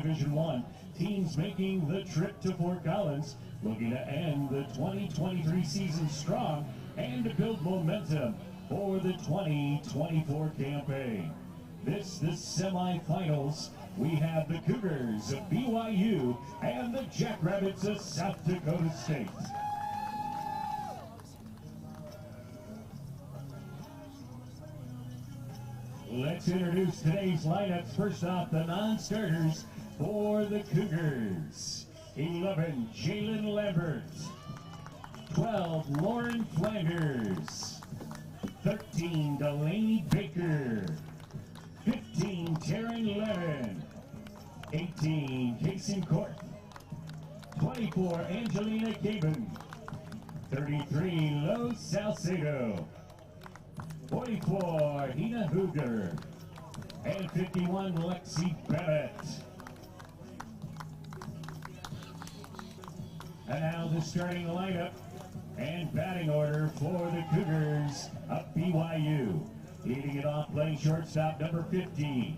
Division I. Teams making the trip to Fort Collins, looking to end the 2023 season strong and to build momentum for the 2024 campaign. This the semifinals. We have the Cougars of BYU and the Jackrabbits of South Dakota State. Let's introduce today's lineups. First off, the non-starters for the Cougars. 11, Jalen Lambert. 12, Lauren Flanders. 13, Delaney Baker. 15, Taryn Lennon. 18, Kason Court. 24, Angelina Caban. 33, Lo Salcedo. 44, Hina Hooger. And 51, Lexi Bennett. And now the starting lineup and batting order for the Cougars of BYU. Leading it off, playing shortstop, number 50,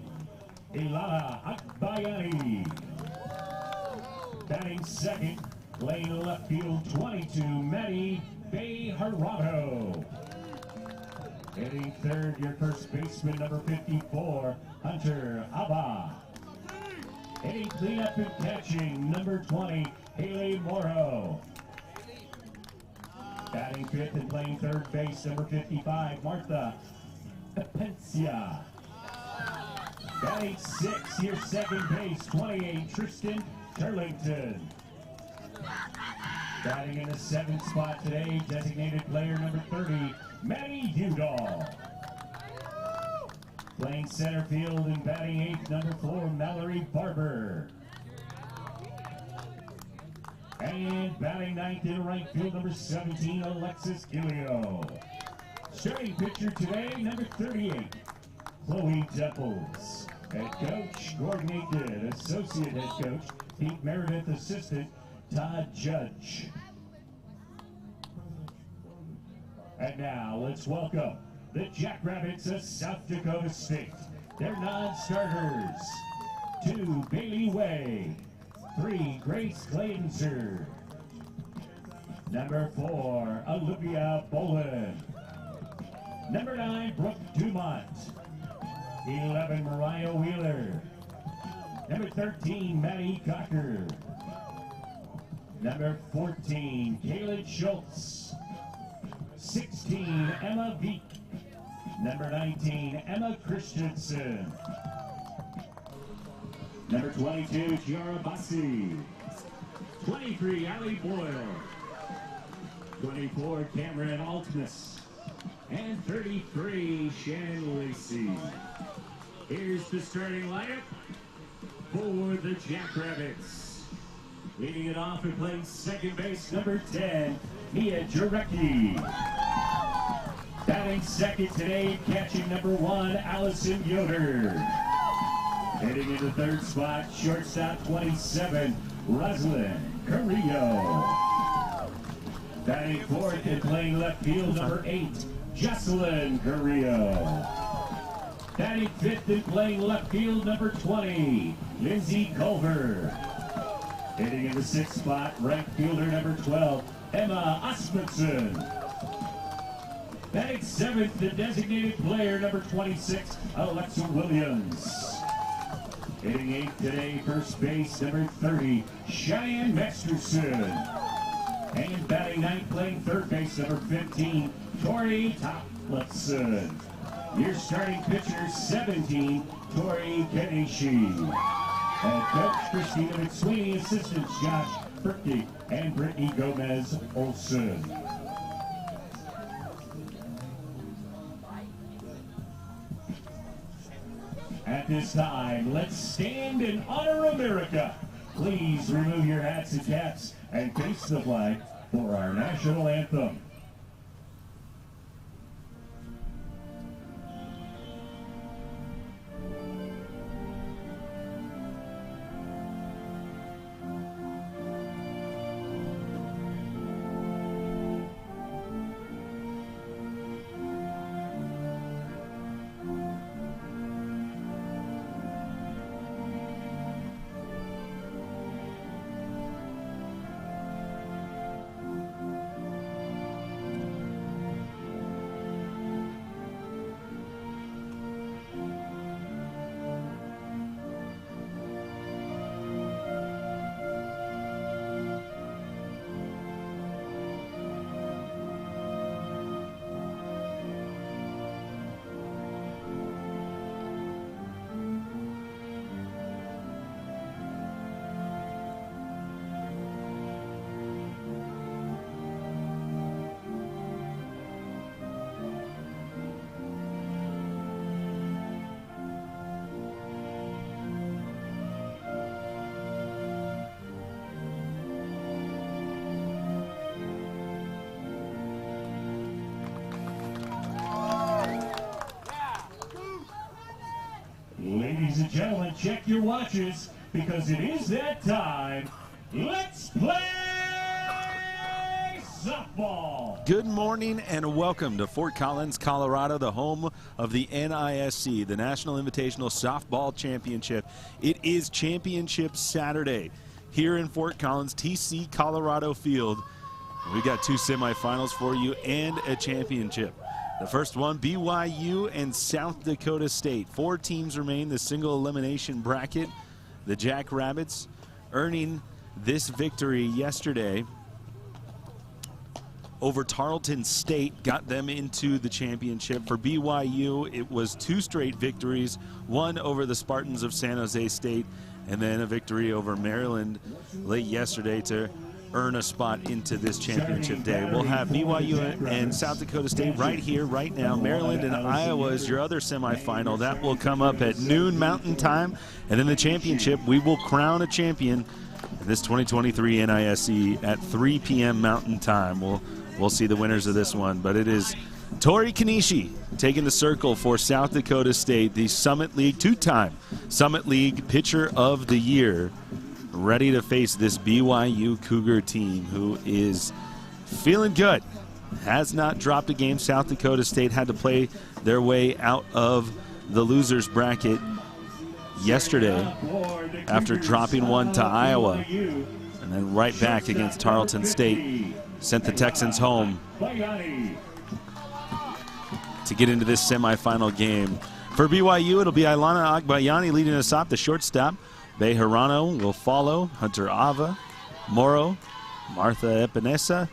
Ilana Akbayani. Batting second, playing left field, 22, Maddie Bejarano. Hitting third, your first baseman, number 54, Hunter Abba. Hitting cleanup and catching, number 20, Haley Morrow. Batting fifth and playing third base, number 55, Martha Pencia. Batting sixth, your second base, 28, Tristan Turlington. Batting in the seventh spot today, designated player number 30, Maddie Udall. Playing center field and batting eighth, number 4, Mallory Barber. And batting ninth in right field, number 17, Alexis Gilio. Starting pitcher today, number 38, Chloe Temples. Head coach, Gordon Aiken. Associate head coach, Pete Meredith. Assistant, Todd Judge. And now let's welcome the Jackrabbits of South Dakota State. Their non-starters: 2, Bailey Way. 3, Grace Gladenzer. Number 4, Olivia Boland. Number 9, Brooke Dumont. 11, Mariah Wheeler. Number 13, Maddie Cocker. Number 14, Kaylin Schultz. 16, Emma Veek. Number 19, Emma Christensen. Number 22, Giara Bassi. 23, Allie Boyle. 24, Cameron Altness. And 33, Shannon Lacey. Here's the starting lineup for the Jackrabbits. Leading it off and playing second base, number 10, Mia Jarecki. Batting second today, catching number 1, Allison Yoder. Heading into third spot, shortstop 27, Roslyn Carrillo. Batting fourth and playing left field, number 8, Jocelyn Carrillo. Batting fifth and playing left field, number 20, Lindsay Culver. Hitting in the sixth spot, right fielder number 12, Emma Osmundson. Batting seventh, the designated player number 26, Alexa Williams. Hitting eighth today, first base number 30, Cheyenne Masterson. And batting ninth, playing third base number 15, Tori Toplitson. Your starting pitcher, 17, Tori Kenishi. Head coach, Christina McSweeney. Assistants, Josh Berkey and Brittany Gomez Olson. At this time, let's stand and honor America. Please remove your hats and caps and face the flag for our national anthem. gentlemen, check your watches because it is that time. Let's play softball. Good morning and welcome to Fort Collins, Colorado, the home of the NISC, the National Invitational Softball Championship. It is Championship Saturday here in Fort Collins, TC Colorado Field. We got two semifinals for you and a championship. The first one, BYU and South Dakota State. 4 teams remain the single elimination bracket. The Jackrabbits earning this victory yesterday over Tarleton State, got them into the championship. For BYU, it was 2 straight victories, one over the Spartans of San Jose State, and then a victory over Maryland late yesterday to earn a spot into this championship day. We'll have BYU and South Dakota State right here, right now. Maryland and Iowa is your other semifinal. That will come up at noon Mountain Time. And in the championship, we will crown a champion in this 2023 NISC at 3 p.m. Mountain Time. We'll see the winners of this one. But it is Tori Kanishi taking the circle for South Dakota State, the Summit League, 2-time Summit League Pitcher of the Year, ready to face this BYU Cougar team who is feeling good. Has not dropped a game. South Dakota State had to play their way out of the losers bracket yesterday after dropping one to Iowa and then right back against Tarleton State. Sent the Texans home to get into this semifinal game. For BYU, it'll be Ailana Agbayani leading us off, the shortstop. Bejarano will follow, Hunter Ava, Morrow, Martha Epinesa,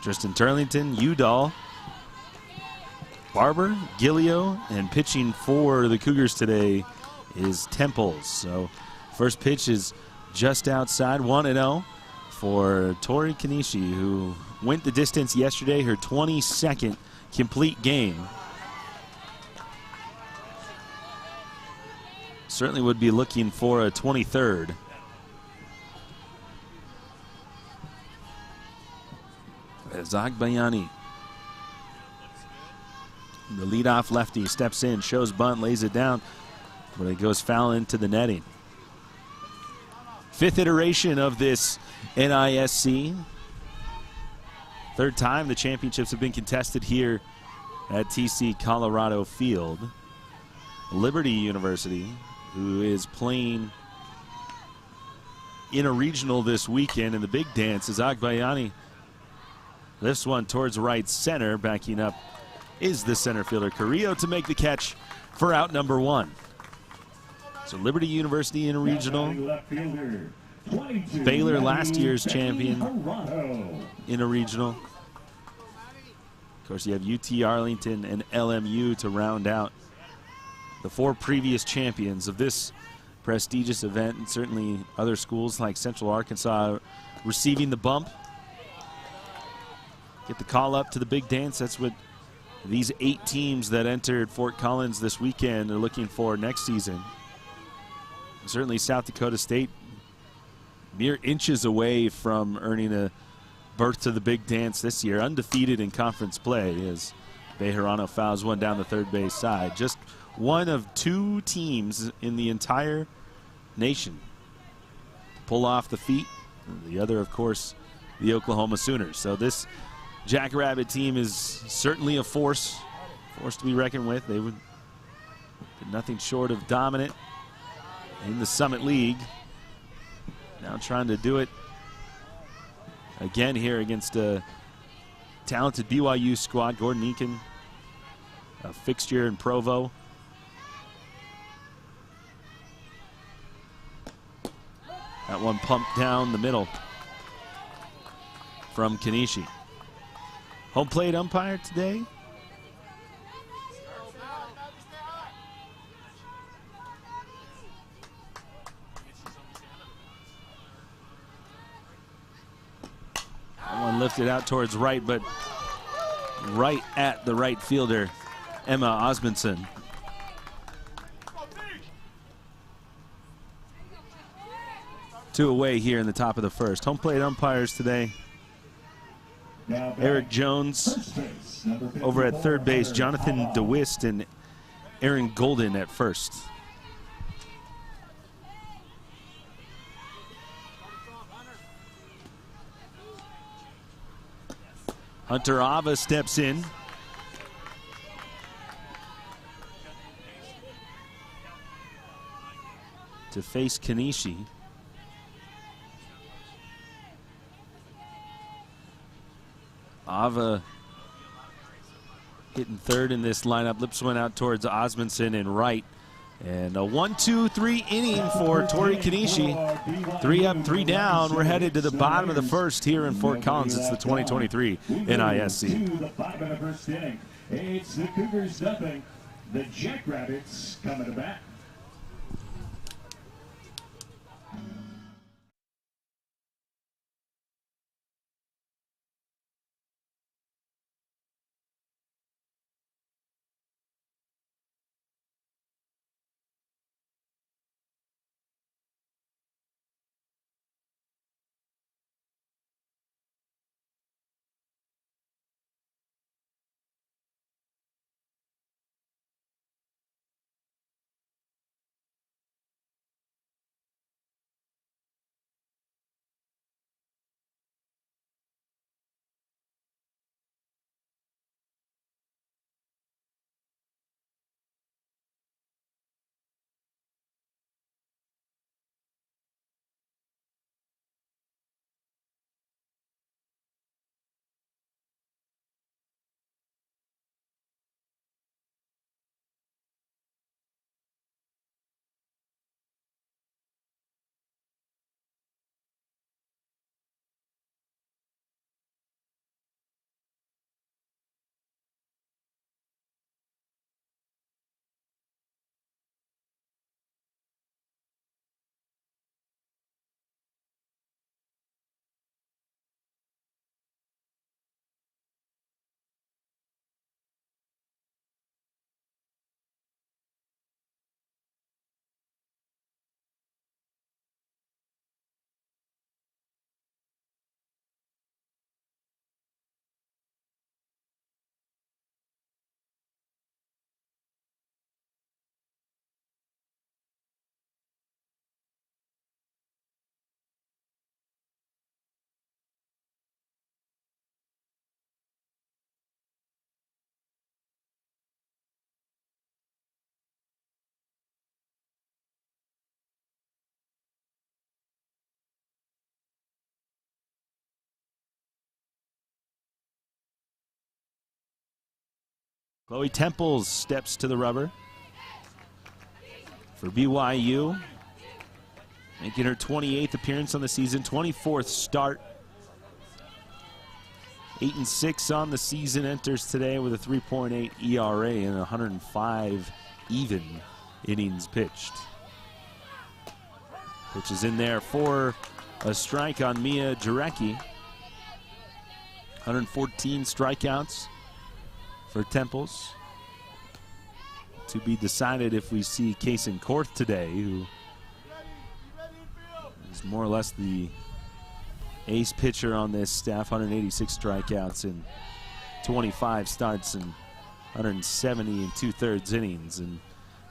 Tristan Turlington, Udall, Barber, Gilio, and pitching for the Cougars today is Temples. So first pitch is just outside, 1-0 for Tori Kanishi, who went the distance yesterday, her 22nd complete game. Certainly would be looking for a 23rd. As Agbayani, the leadoff lefty, steps in, shows bunt, lays it down, but it goes foul into the netting. 5th iteration of this NISC. 3rd time the championships have been contested here at TC Colorado Field. Liberty University, who is playing in a regional this weekend in the big dance, as Agbayani lifts one towards right center. Backing up is the center fielder Carrillo to make the catch for out number 1. So Liberty University in a regional. Baylor, last year's champion, in a regional. Of course, you have UT Arlington and LMU to round out the 4 previous champions of this prestigious event, and certainly other schools like Central Arkansas receiving the bump. Get the call up to the big dance. That's what these 8 teams that entered Fort Collins this weekend are looking for next season. Certainly South Dakota State mere inches away from earning a berth to the big dance this year, undefeated in conference play, as Bejarano fouls one down the third base side. Just one of 2 teams in the entire nation to pull off the feat. The other, of course, the Oklahoma Sooners. So this Jackrabbit team is certainly a force to be reckoned with. They would be nothing short of dominant in the Summit League. Now trying to do it again here against a talented BYU squad. Gordon Eakin, a fixture in Provo. That one pumped down the middle from Kanishi. Home plate umpire today, that one lifted out towards right, but right at the right fielder, Emma Osmundson. Two away here in the top of the first. Home plate umpires today: Eric Jones over at third base, Jonathan DeWist and Aaron Golden at first. Hunter Ava steps in. To face Kanishi. Ava hitting third in this lineup. Lips went out towards Osmondson and right. And a 1-2-3 inning for Tori Kanishi. 3 up, 3 down. We're headed to the bottom of the first here in Fort Collins. It's the 2023 NISC. The bottom of the first inning. It's the Cougars nothing. The Jackrabbits coming to bat. Chloe Temples steps to the rubber for BYU, making her 28th appearance on the season, 24th start. 8-6 on the season, enters today with a 3.8 ERA and 105 even innings pitched. Pitch is in there for a strike on Mia Jarecki. 114 strikeouts for Temples. To be decided if we see Kaysen Korth today, who is more or less the ace pitcher on this staff. 186 strikeouts in 25 starts and 170 and 2/3 innings. And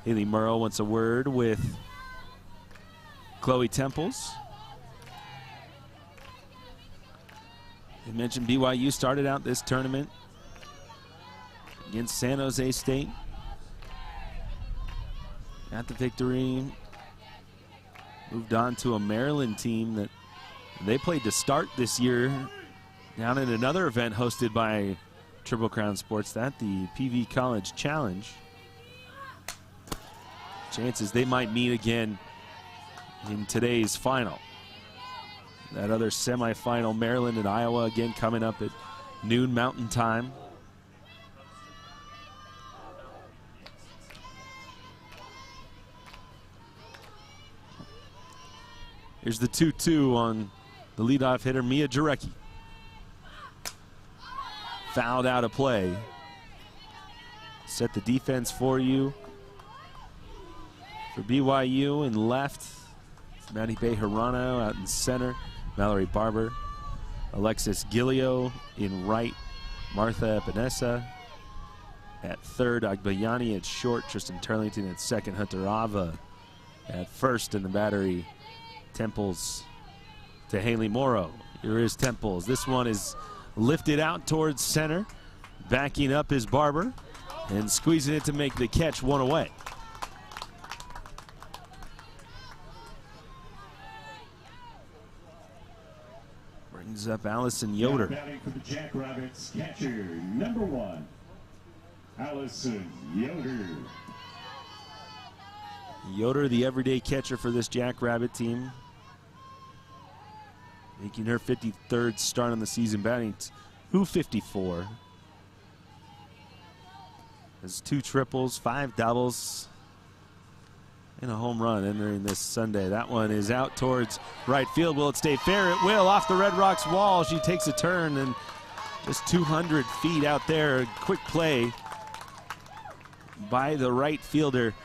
Haley Murrow wants a word with Chloe Temples. I mentioned BYU started out this tournament against San Jose State. Got the victory. Moved on to a Maryland team that they played to start this year down in another event hosted by Triple Crown Sports, that the PV College Challenge. Chances they might meet again in today's final. That other semifinal, Maryland and Iowa, again coming up at noon Mountain Time. Here's the 2-2 on the leadoff hitter, Mia Jarecki. Fouled out of play. Set the defense for you. For BYU in left, Maddie Bejarano out in center. Mallory Barber. Alexis Gilio in right. Martha Epinesa at third. Agbayani at short. Tristan Turlington at second. Hunter Ava at first in the battery. Temples to Haley Morrow. Here is Temples. This one is lifted out towards center, backing up his Barber and squeezing it to make the catch, one away. Brings up Allison Yoder. Batting for the Jackrabbits, catcher number 1, Allison Yoder. Yoder, the everyday catcher for this Jackrabbit team, making her 53rd start on the season, batting .254. Has 2 triples, 5 doubles, and a home run entering this Sunday. That one is out towards right field. Will it stay fair? It will. Off the Red Rocks wall. She takes a turn and just 200 feet out there. Quick play by the right fielder,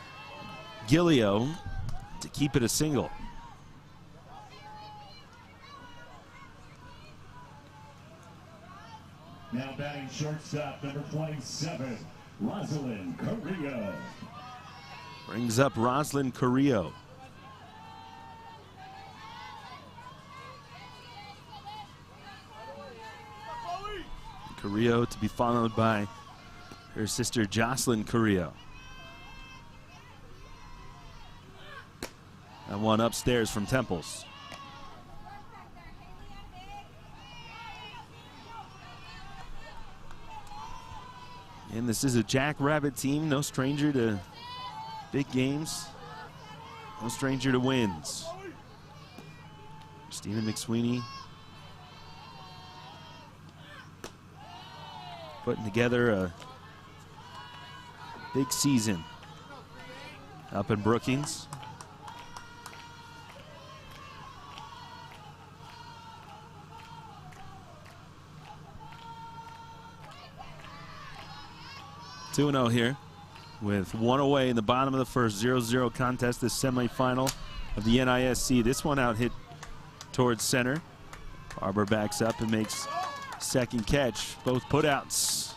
Gillio, to keep it a single. Now batting shortstop, number 27, Rosalind Carrillo. Brings up Rosalind Carrillo. Carrillo to be followed by her sister Jocelyn Carrillo. And one upstairs from Temples. And this is a Jackrabbit team, no stranger to big games, no stranger to wins. Stephen McSweeney putting together a big season up in Brookings. Two 2-0 here with 1 away in the bottom of the first. 0-0 contest, this semifinal of the NISC. This one out hit towards center. Barber backs up and makes second catch. Both putouts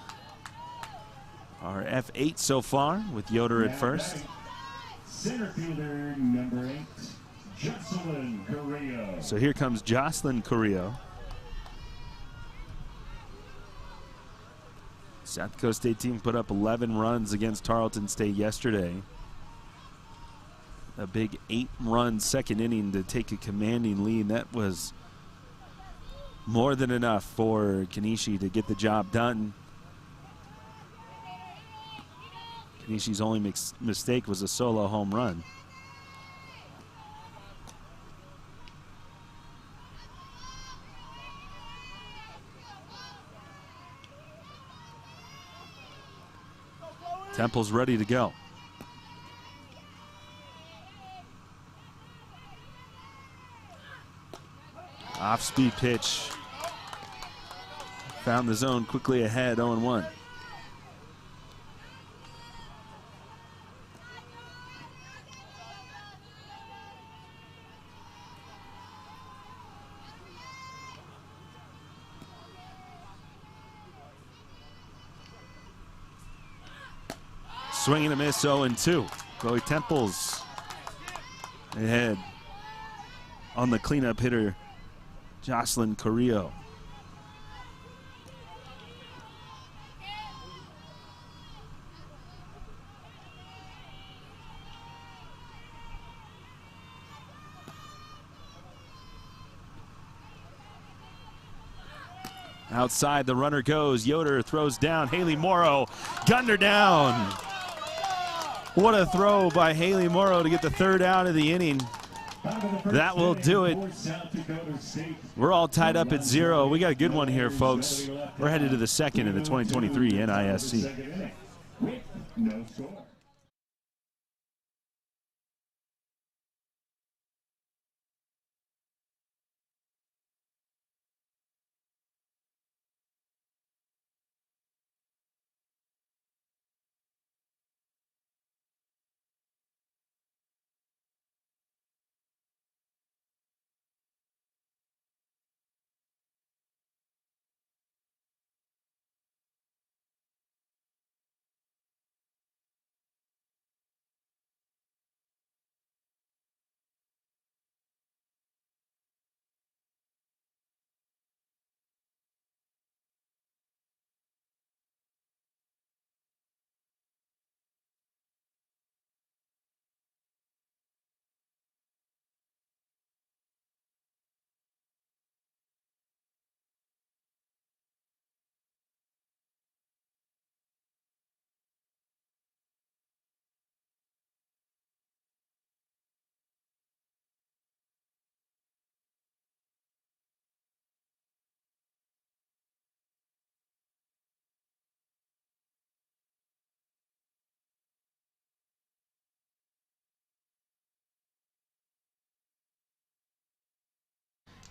are F8 so far with Yoder at first. Center fielder number 8, Jocelyn Carrillo. So here comes Jocelyn Carrillo. South Dakota State team put up 11 runs against Tarleton State yesterday. A big 8-run second inning to take a commanding lead. That was more than enough for Kanishi to get the job done. Kanishi's only mistake was a solo home run. Temple's ready to go. Off-speed pitch. Found the zone quickly ahead, 0-1. Swing and a miss, 0-2. Chloe Temples ahead on the cleanup hitter, Jocelyn Carrillo. Outside, the runner goes. Yoder throws down. Haley Morrow gunned her down. What a throw by Haley Morrow to get the 3rd out of the inning. That will do it. We're all tied up at 0. We got a good one here, folks. We're headed to the 2nd in the 2023 NISC.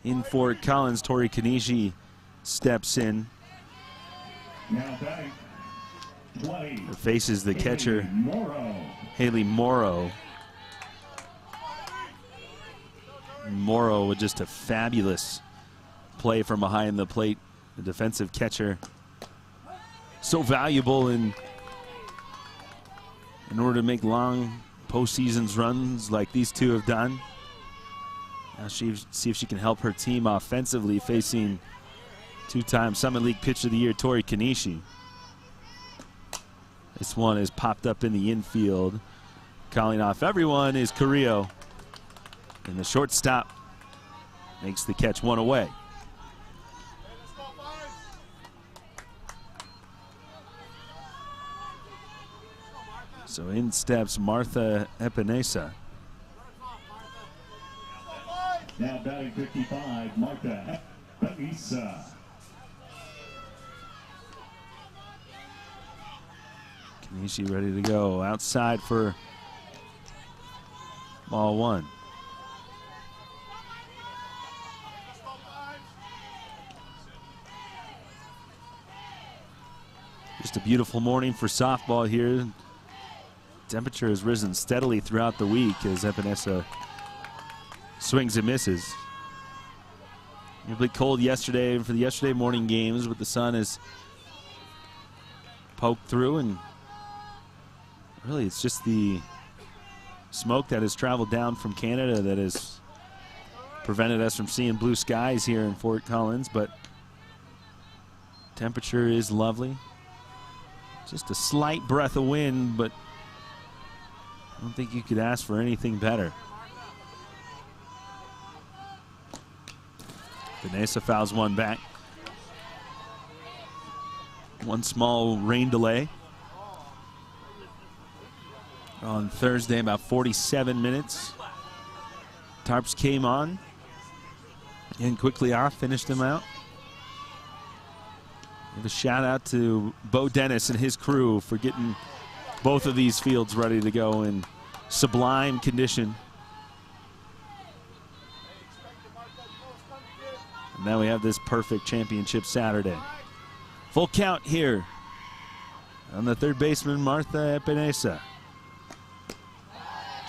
In Fort Collins, Tori Kanishi steps in. Now batting 20. Faces the catcher, Haley Morrow. Morrow with just a fabulous play from behind the plate. The defensive catcher, so valuable in order to make long postseasons runs like these two have done. Now see if she can help her team offensively, facing two-time Summit League Pitcher of the Year Tori Kanishi. This one is popped up in the infield. Calling off everyone is Carrillo. And the shortstop makes the catch, one away. So in steps Martha Epinesa. Now batting 55, Martha Epinesa. Kanishi ready to go. Outside for ball one. Just a beautiful morning for softball here. Temperature has risen steadily throughout the week as Epinesa swings and misses. It was cold yesterday for the yesterday morning games, but the sun has poked through, and really it's just the smoke that has traveled down from Canada that has prevented us from seeing blue skies here in Fort Collins, but temperature is lovely. Just a slight breath of wind, but I don't think you could ask for anything better. Vanessa fouls one back. One small rain delay on Thursday, about 47 minutes. Tarps came on and quickly off, finished them out. Give a shout out to Bo Dennis and his crew for getting both of these fields ready to go in sublime condition. And now we have this perfect championship Saturday. Full count here on the third baseman, Martha Epinesa.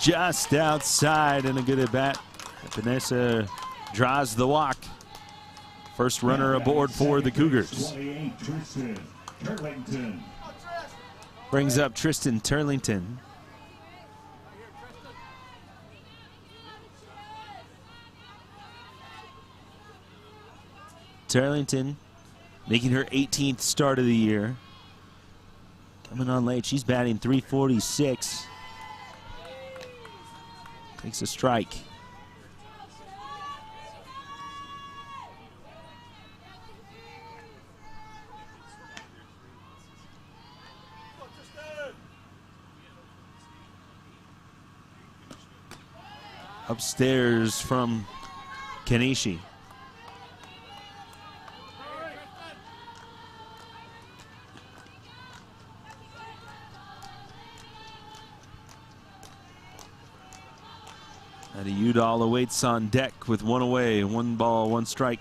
Just outside and a good at bat. Epinesa draws the walk. First runner aboard for the Cougars. Brings up Tristan Turlington. Turlington making her 18th start of the year. Coming on late, she's batting .346. Takes a strike. Upstairs from Kanishi. Eddie Udall awaits on deck with one away, 1 ball, 1 strike.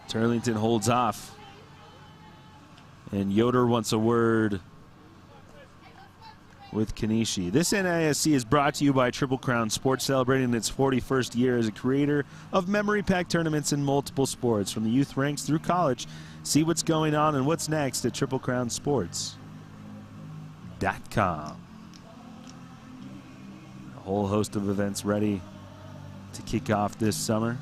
Turlington holds off. And Yoder wants a word with Kanishi. This NISC is brought to you by Triple Crown Sports, celebrating its 41st year as a creator of memory pack tournaments in multiple sports, from the youth ranks through college. See what's going on and what's next at TripleCrownSports.com. A whole host of events ready to kick off this summer.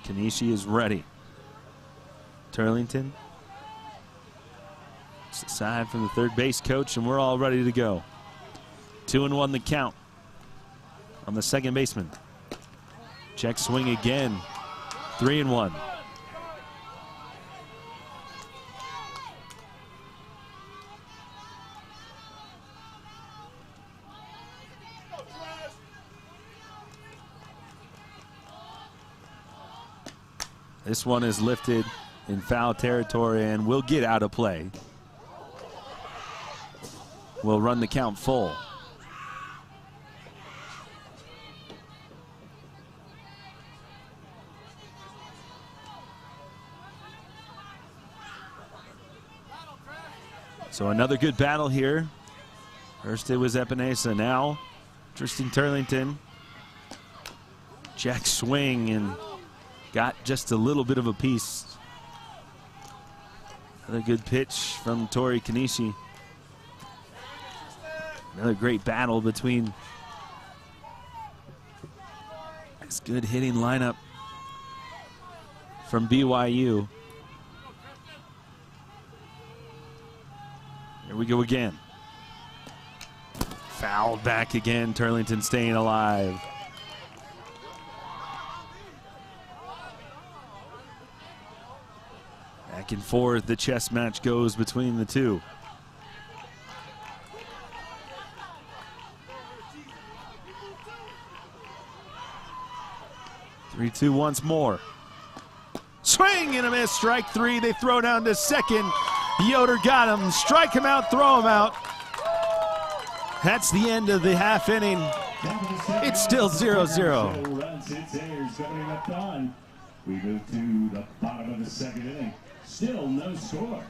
Kanishi is ready. Turlington. It's aside from the third base coach, and we're all ready to go. 2-1 the count on the second baseman. Check swing again. 3-1. This one is lifted in foul territory and will get out of play. Will run the count full. So another good battle here. First it was Epinesa, now Tristan Turlington. Jack swing and got just a little bit of a piece. Another good pitch from Tori Kanishi. Another great battle between this good hitting lineup from BYU. Here we go again. Fouled back again, Turlington staying alive. Back and forth, the chess match goes between the two. Three-two once more. Swing and a miss, strike three. They throw down to second. Yoder got him, strike him out, throw him out. That's the end of the half inning. It's still 0-0. We move to the bottom of the second inning. Still no score.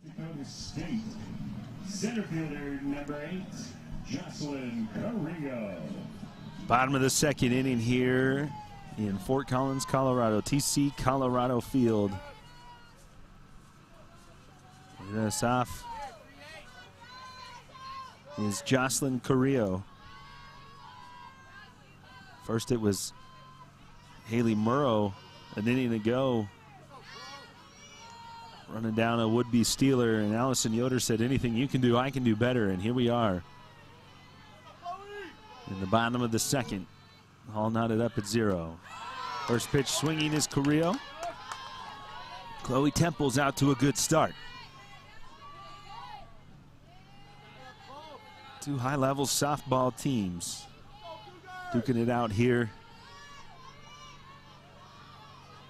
Dakota State, center fielder number 8, Jocelyn Carrillo. Bottom of the second inning here in Fort Collins, Colorado, TC Colorado Field. Leading us off is Jocelyn Carrillo. First it was Haley Murrow an inning ago, running down a would-be Steeler, and Allison Yoder said, anything you can do, I can do better, and here we are. In the bottom of the second, all knotted up at 0. First pitch swinging is Carrillo. Chloe Temple's out to a good start. Two high-level softball teams duking it out here.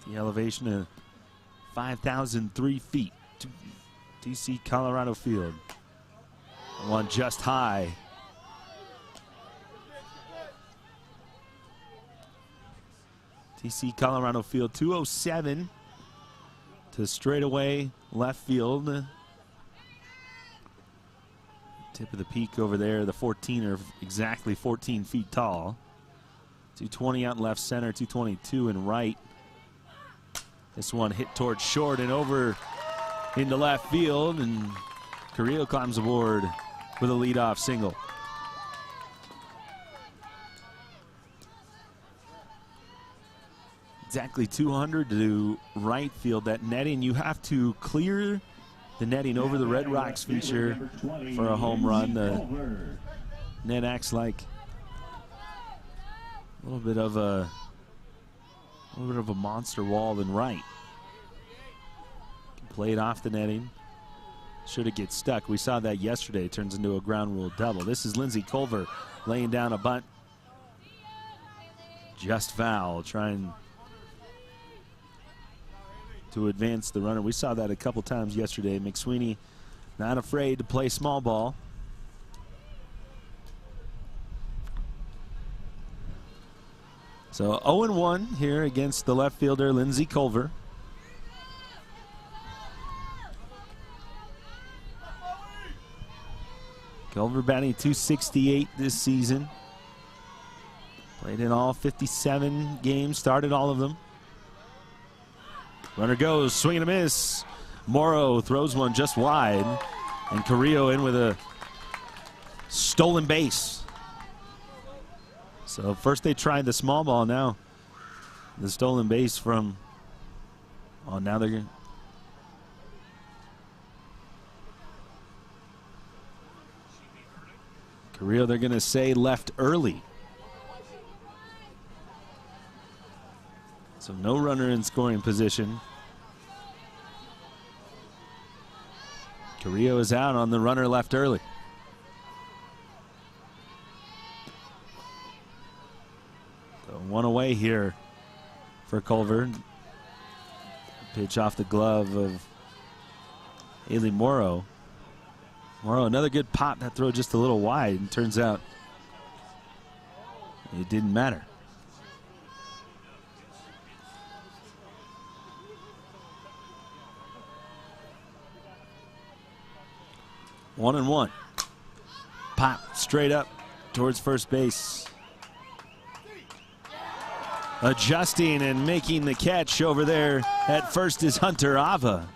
The elevation of 5,003 feet. TC Colorado Field. One just high. TC Colorado Field, 207 to straightaway left field. Tip of the peak over there, the 14er, exactly 14 feet tall. 220 out in left center, 222 in right. This one hit towards short and over into left field, and Carrillo climbs aboard with a leadoff single. Exactly 200 to right field. That netting, you have to clear the netting over the Red Rocks feature for a home run. The net acts like a little bit of a monster wall than right. Played off the netting. Should it get stuck? We saw that yesterday. It turns into a ground rule double. This is Lindsay Culver laying down a bunt. Just foul. Trying to advance the runner. We saw that a couple times yesterday. McSweeney not afraid to play small ball. So 0-1 here against the left fielder, Lindsey Culver. Culver batting .268 this season. Played in all 57 games, started all of them. Runner goes, swing and a miss. Morrow throws one just wide, and Carrillo in with a stolen base. So first they tried the small ball, now the stolen base from, oh, now they're going. Carrillo, they're going to say left early. So no runner in scoring position. Carrillo is out on the runner left early. So one away here for Culver. Pitch off the glove of Haley Morrow. Morrow, another good pop. That throw just a little wide, and turns out it didn't matter. One and one. Pop straight up towards first base. Adjusting and making the catch over there at first is Hunter Ava.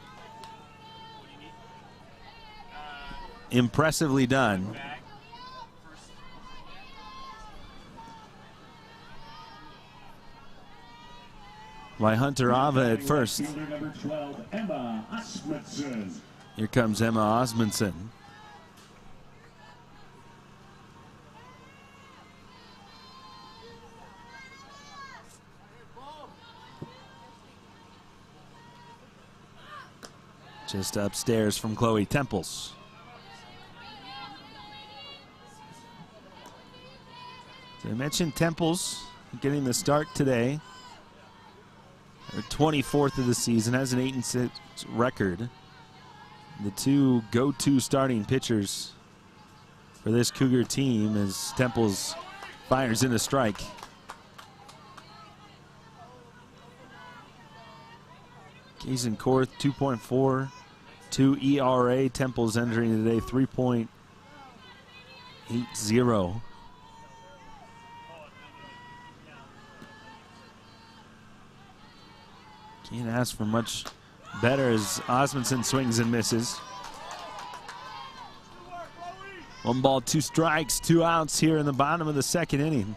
Impressively done. By Hunter Ava at first. Here comes Emma Osmundson. Just upstairs from Chloe Temples. So I mentioned Temples getting the start today. They're 24th of the season, has an 8-6 record. The two go-to starting pitchers for this Cougar team as Temples fires in a strike. Kaysen-Korth 2.42 ERA. Temples entering today 3.80. Can't ask for much better as Osmundson swings and misses. 1 ball, 2 strikes, 2 outs here in the bottom of the second inning.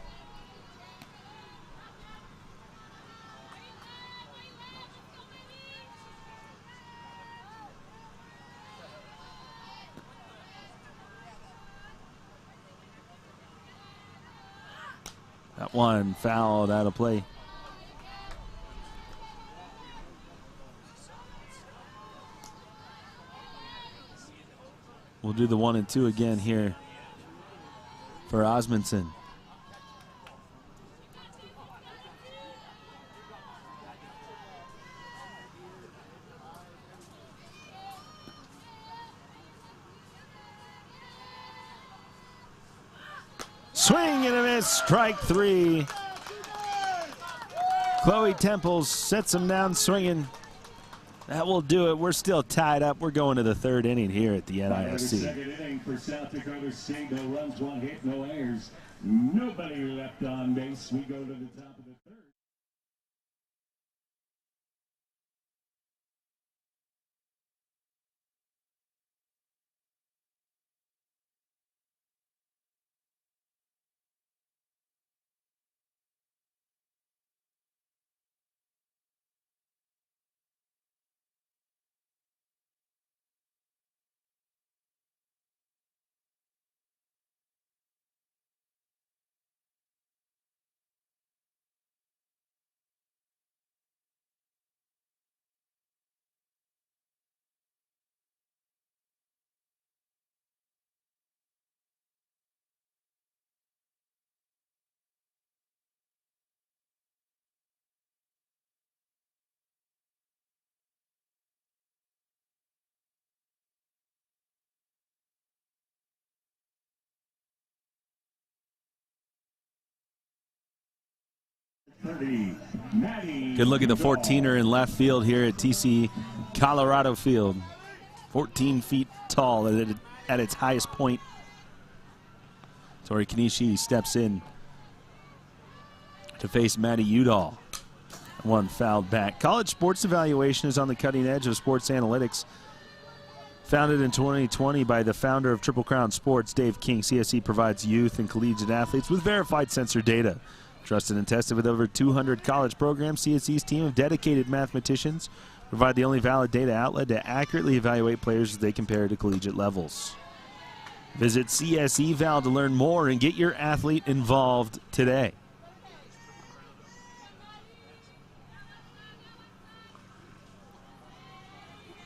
That one fouled out of play. We'll do the 1 and 2 again here for Osmundson. Swing and a miss, strike 3. Chloe Temples sets him down swinging. That will do it. We're still tied up. We're going to the 3rd inning here at the NISC. Second inning for South Dakota State. No runs, 1 hit, no errors. Nobody left on base. We go to the top of the 30, Maddie Good look at the Udall. 14er in left field here at TC Colorado Field. 14 feet tall at its highest point. Tori Kanishi steps in to face Maddie Udall. One fouled back. College sports evaluation is on the cutting edge of sports analytics. Founded in 2020 by the founder of Triple Crown Sports, Dave King, CSE provides youth and collegiate athletes with verified sensor data. Trusted and tested with over 200 college programs, CSE's team of dedicated mathematicians provide the only valid data outlet to accurately evaluate players as they compare to collegiate levels. Visit CSEval to learn more and get your athlete involved today.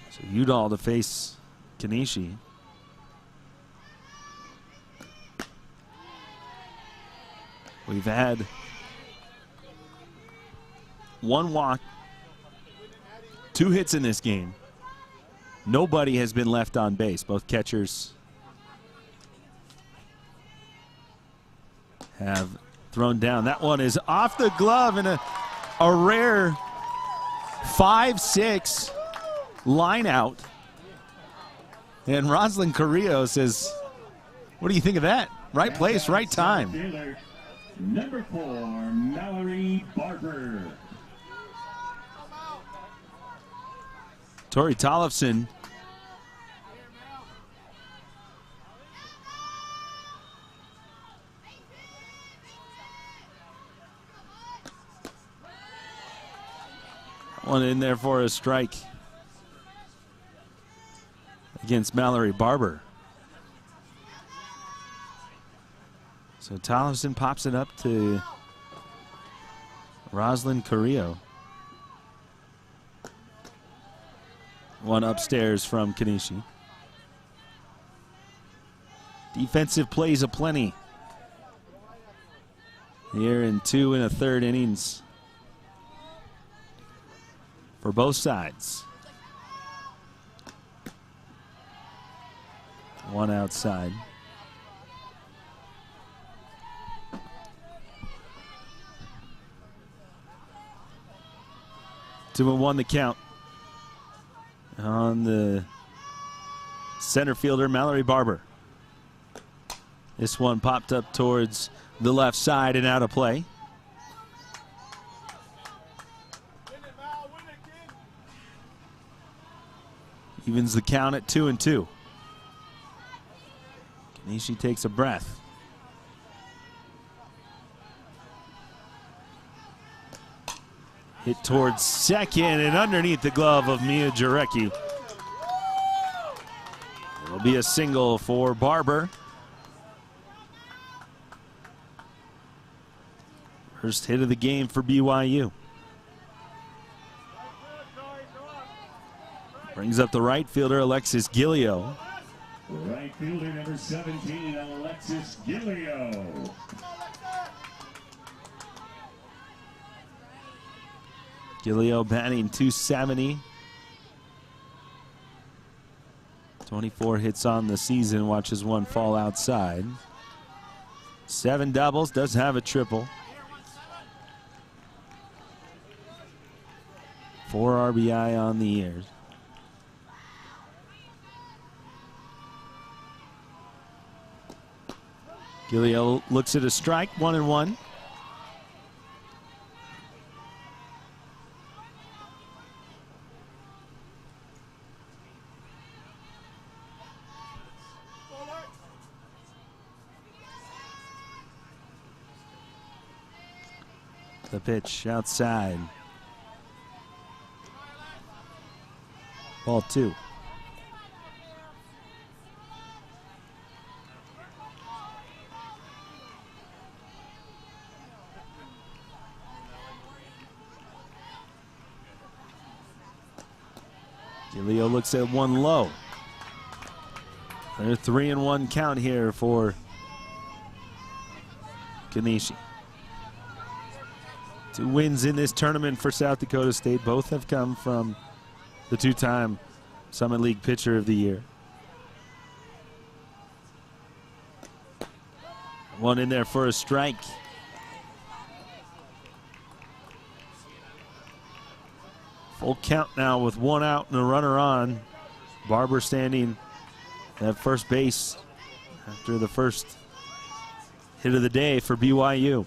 So Udall to face Kanishi. We've had one walk, 2 hits in this game. Nobody has been left on base. Both catchers have thrown down. That one is off the glove and a rare 5-6 line out. And Roslyn Carrillo says, what do you think of that? Right place, right time. Number 4, Mallory Barber. Tori Tollefson one in there for a strike against Mallory Barber. So Tollefson pops it up to Roslyn Carrillo. One upstairs from Kanishi. Defensive plays aplenty here in 2 1/3 innings for both sides. One outside. Two and one the count on the center fielder, Mallory Barber. This one popped up towards the left side and out of play. Evens the count at 2 and 2. Kanishi takes a breath. Hit towards second and underneath the glove of Mia Jarecki. It'll be a single for Barber. First hit of the game for BYU. Brings up the right fielder, Alexis Gilio. Right fielder number 17, Alexis Gilio. Gilio batting .270. 24 hits on the season, watches one fall outside. 7 doubles, does have a triple. 4 RBI on the years. Gilio looks at a strike, 1 and 1. The pitch outside. Ball 2. Gilio looks at one low. There's 3 and 1 count here for Kanishi. 2 wins in this tournament for South Dakota State. Both have come from the 2-time Summit League Pitcher of the Year. One in there for a strike. Full count now with 1 out and a runner on. Barber standing at first base after the first hit of the day for BYU.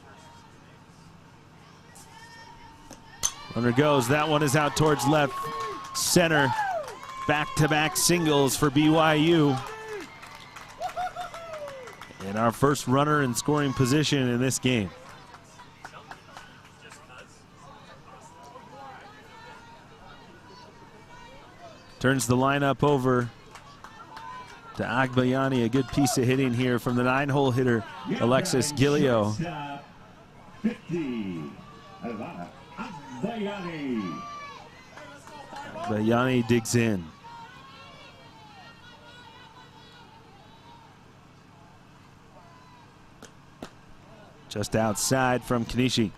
Runner goes. That one is out towards left center. Back-to-back singles for BYU. And our first runner in scoring position in this game. Turns the lineup over to Agbayani. A good piece of hitting here from the 9-hole hitter, Alexis Gilio. 50, Agbayani. Agbayani digs in. Just outside from Kanishi.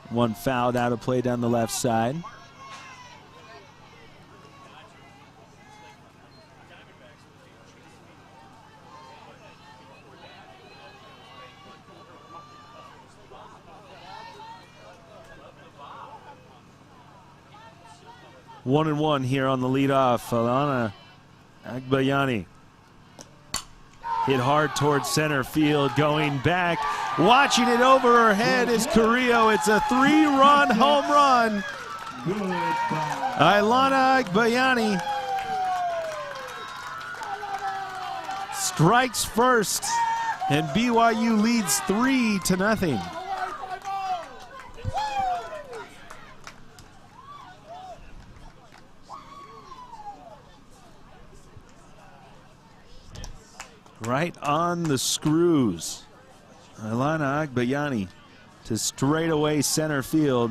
One fouled out of play down the left side. One and one here on the leadoff. Alana Agbayani. Hit hard towards center field, going back. Watching it over her head is Carrillo. It's a 3-run home run. Ilana Agbayani strikes first, and BYU leads 3-0. Right on the screws. Ilana Agbayani to straightaway center field.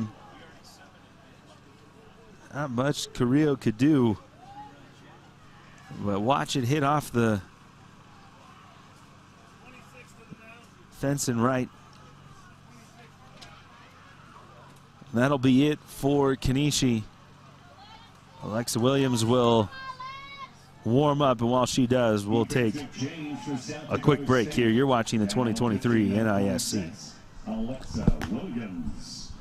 Not much Carrillo could do, but watch it hit off the fence and right. That'll be it for Kanishi. Alexa Williams will warm up, and while she does, we'll take a quick break here. You're watching the 2023 NISC. Alexa Williams.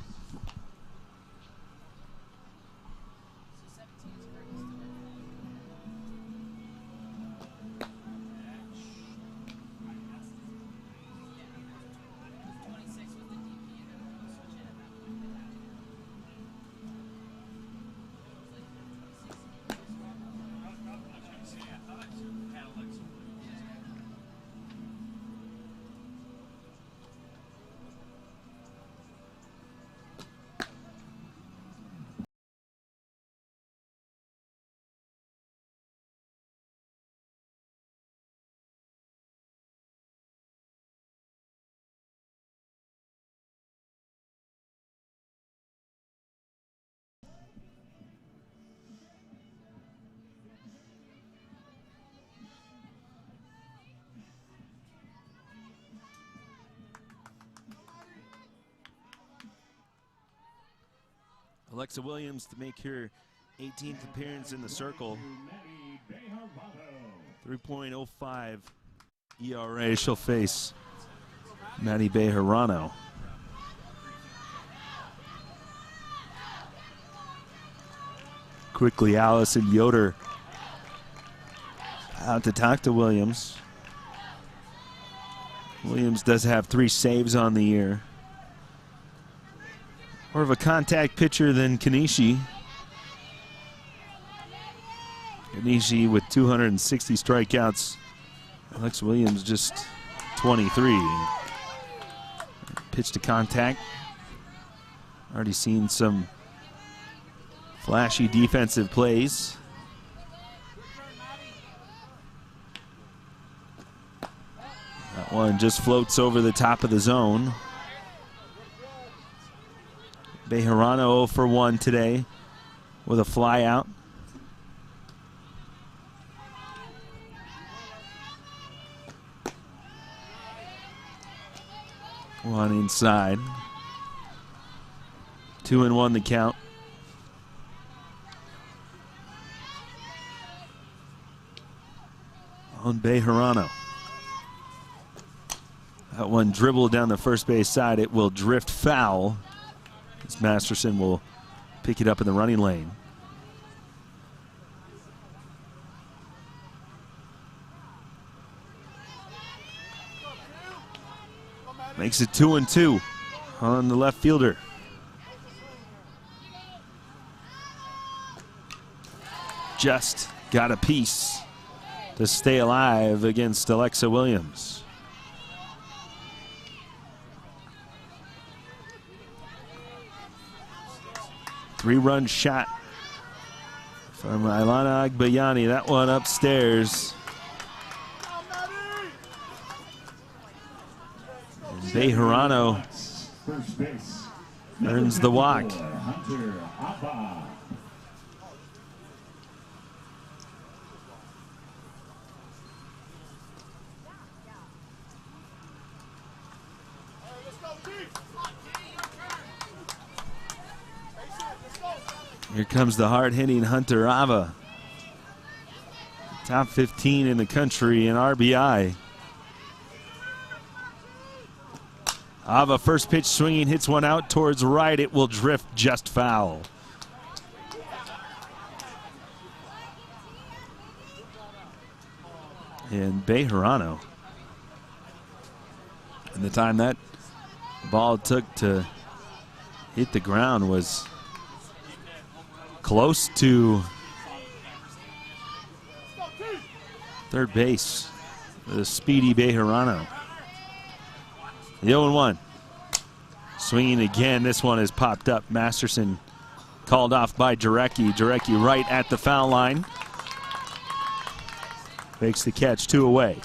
Alexa Williams to make her 18th appearance in the circle. 3.05 ERA. She'll face Maddie Bejarano. Quickly, Allison Yoder out to talk to Williams. Williams does have 3 saves on the year. More of a contact pitcher than Kanishi. Kanishi with 260 strikeouts. Alex Williams just 23. Pitch to contact. Already seen some flashy defensive plays. That one just floats over the top of the zone. Bejarano 0 for 1 today with a fly out. One inside. 2-1 the count. on Bejarano. That one dribbled down the first base side. It will drift foul, as Masterson will pick it up in the running lane. Makes it 2-2 on the left fielder. Just got a piece to stay alive against Alexa Williams. Three-run shot from Ilana Agbayani. That one upstairs. And Bejarano earns the walk. Here comes the hard-hitting Hunter Ava. Top 15 in the country in RBI. Ava, first pitch swinging, hits one out towards right. It will drift just foul. And Bejarano, and the time that ball took to hit the ground was close to third base. The speedy Bejarano. The 0-1. Swinging again. This one has popped up. Masterson called off by Jarecki. Jarecki right at the foul line. Makes the catch, 2 away.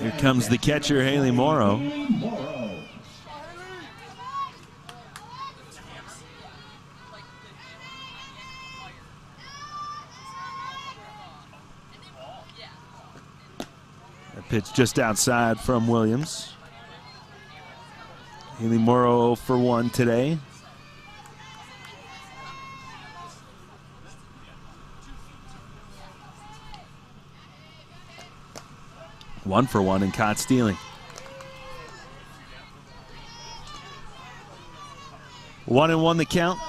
Here comes the catcher, Haley Morrow. That pitch just outside from Williams. Haley Morrow 0 for 1 today. One for one and caught stealing. 1-1 the count.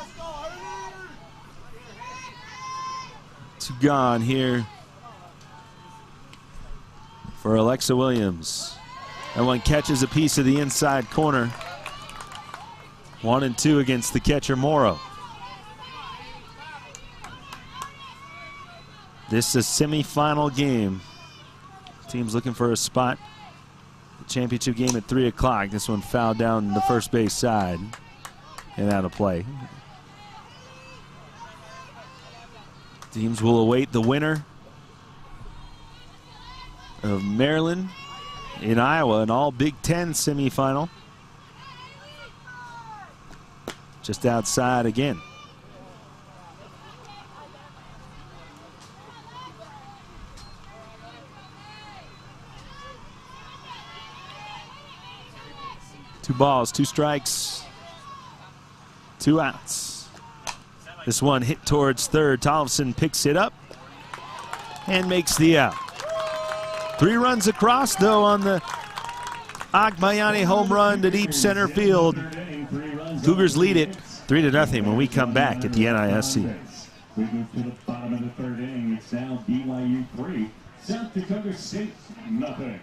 2 gone here for Alexa Williams. That one catches a piece of the inside corner. 1-2 against the catcher Morrow. This is a semi-final game. Team's looking for a spot. The championship game at 3 o'clock. This one fouled down the first base side and out of play. Teams will await the winner of Maryland in Iowa, an all Big Ten semifinal. Just outside again. Two balls, 2 strikes, 2 outs. This one hit towards third. Tollefson picks it up and makes the out. 3 runs across, though, on the Agbayani home run to deep center field. Cougars lead it 3-0 when we come back at the NISC. We move to the bottom of the 3rd inning. It's now BYU 3, South Dakota State 0.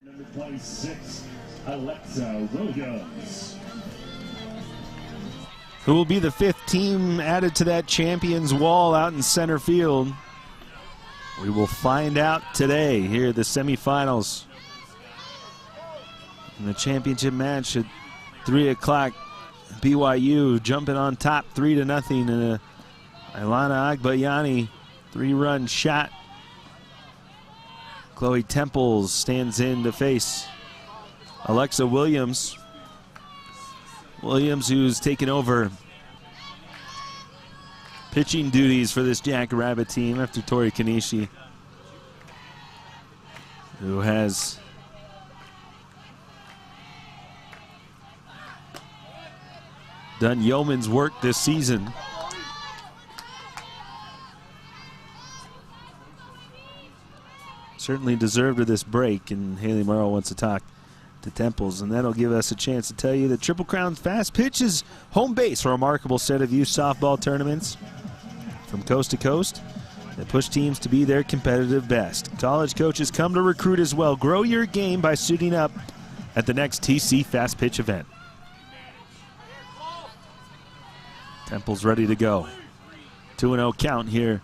Number 26, Alexa Williams. Who will be the 5th team added to that champions wall out in center field? We will find out today here at the semifinals. In the championship match at 3 o'clock, BYU jumping on top 3-0 in a Ilana Agbayani 3-run shot. Chloe Temples stands in to face Alexa Williams. Williams, who's taken over pitching duties for this Jackrabbit team after Tori Kanishi, who has done yeoman's work this season. Certainly deserved of this break, and Haley Morrow wants to talk to Temples, and that'll give us a chance to tell you that Triple Crown's Fast Pitch is home base for a remarkable set of youth softball tournaments from coast to coast that push teams to be their competitive best. College coaches come to recruit as well. Grow your game by suiting up at the next TC Fast Pitch event. Temples ready to go. 2-0 count here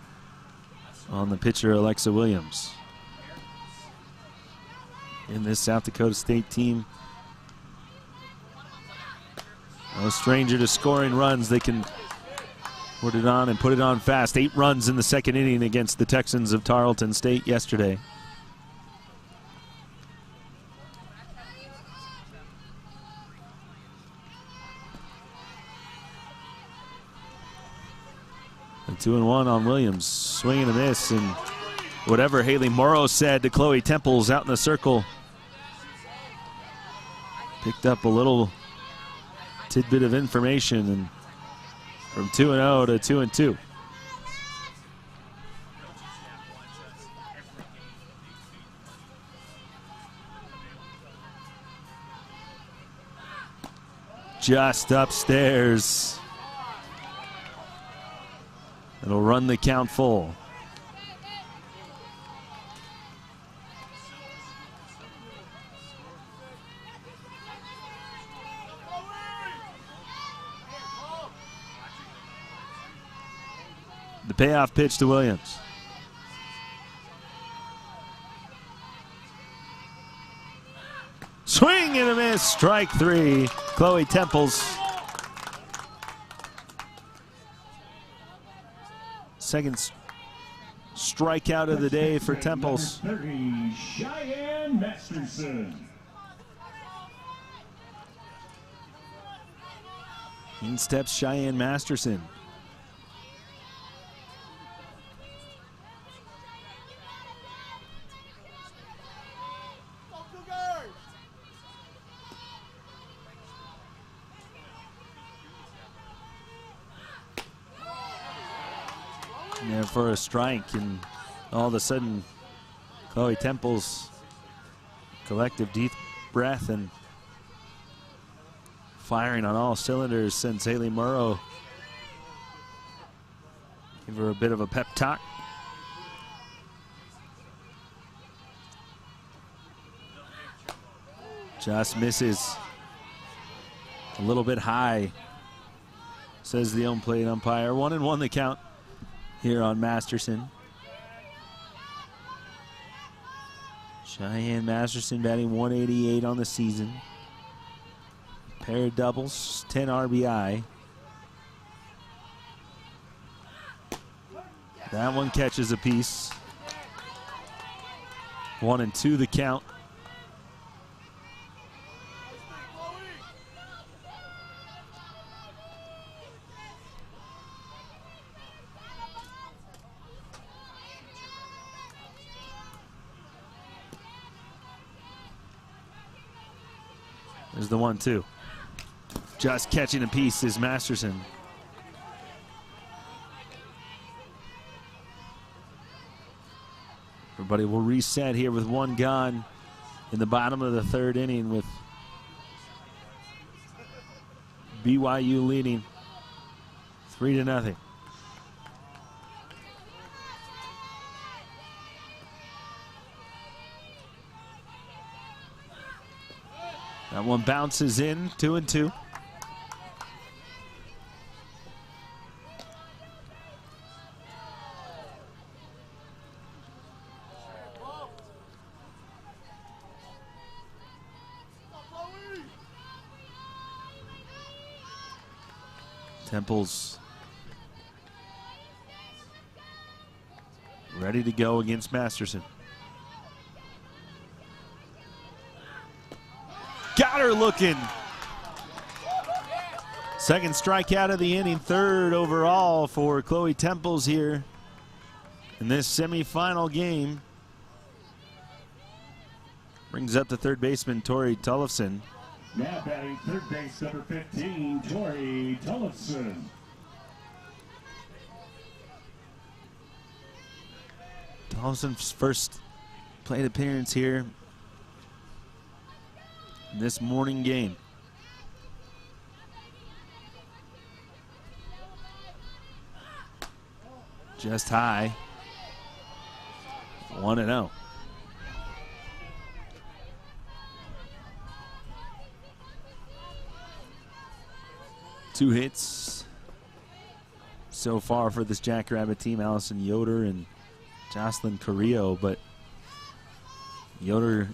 on the pitcher Alexa Williams. In this South Dakota State team, no stranger to scoring runs. They can put it on and put it on fast. 8 runs in the second inning against the Texans of Tarleton State yesterday. And 2-1 on Williams. Swing and a miss, and whatever Haley Morrow said to Chloe Temples out in the circle, picked up a little tidbit of information, and from 2-0 to 2-2. Just upstairs. It'll run the count full. The payoff pitch to Williams. Swing and a miss, strike 3. Chloe Temples. Second strikeout of the day for Temples. 30, Cheyenne Masterson. In steps Cheyenne Masterson. There for a strike, and all of a sudden Chloe Temples collective deep breath and firing on all cylinders since Haley Morrow gave her a bit of a pep talk. Just misses a little bit high, says the home plate umpire. 1-1 the count here on Masterson. Cheyenne Masterson batting .188 on the season. Pair of doubles, 10 RBI. That one catches a piece. 1-2 the count. There's the 1-2. Just catching a piece is Masterson. Everybody will reset here with 1 gone in the bottom of the 3rd inning, with BYU leading 3-0. That one bounces in, 2-2. Temple's ready to go against Masterson. Got her looking. Second strikeout of the inning, third overall for Chloe Temples here in this semifinal game. Brings up the third baseman, Tori Tullefson. Now batting third base, number 15, Tori Tullefson. Tullefson's first plate appearance here in this morning game. Just high. 1-0. Two hits so far for this Jackrabbit team, Allison Yoder and Jocelyn Carrillo, but Yoder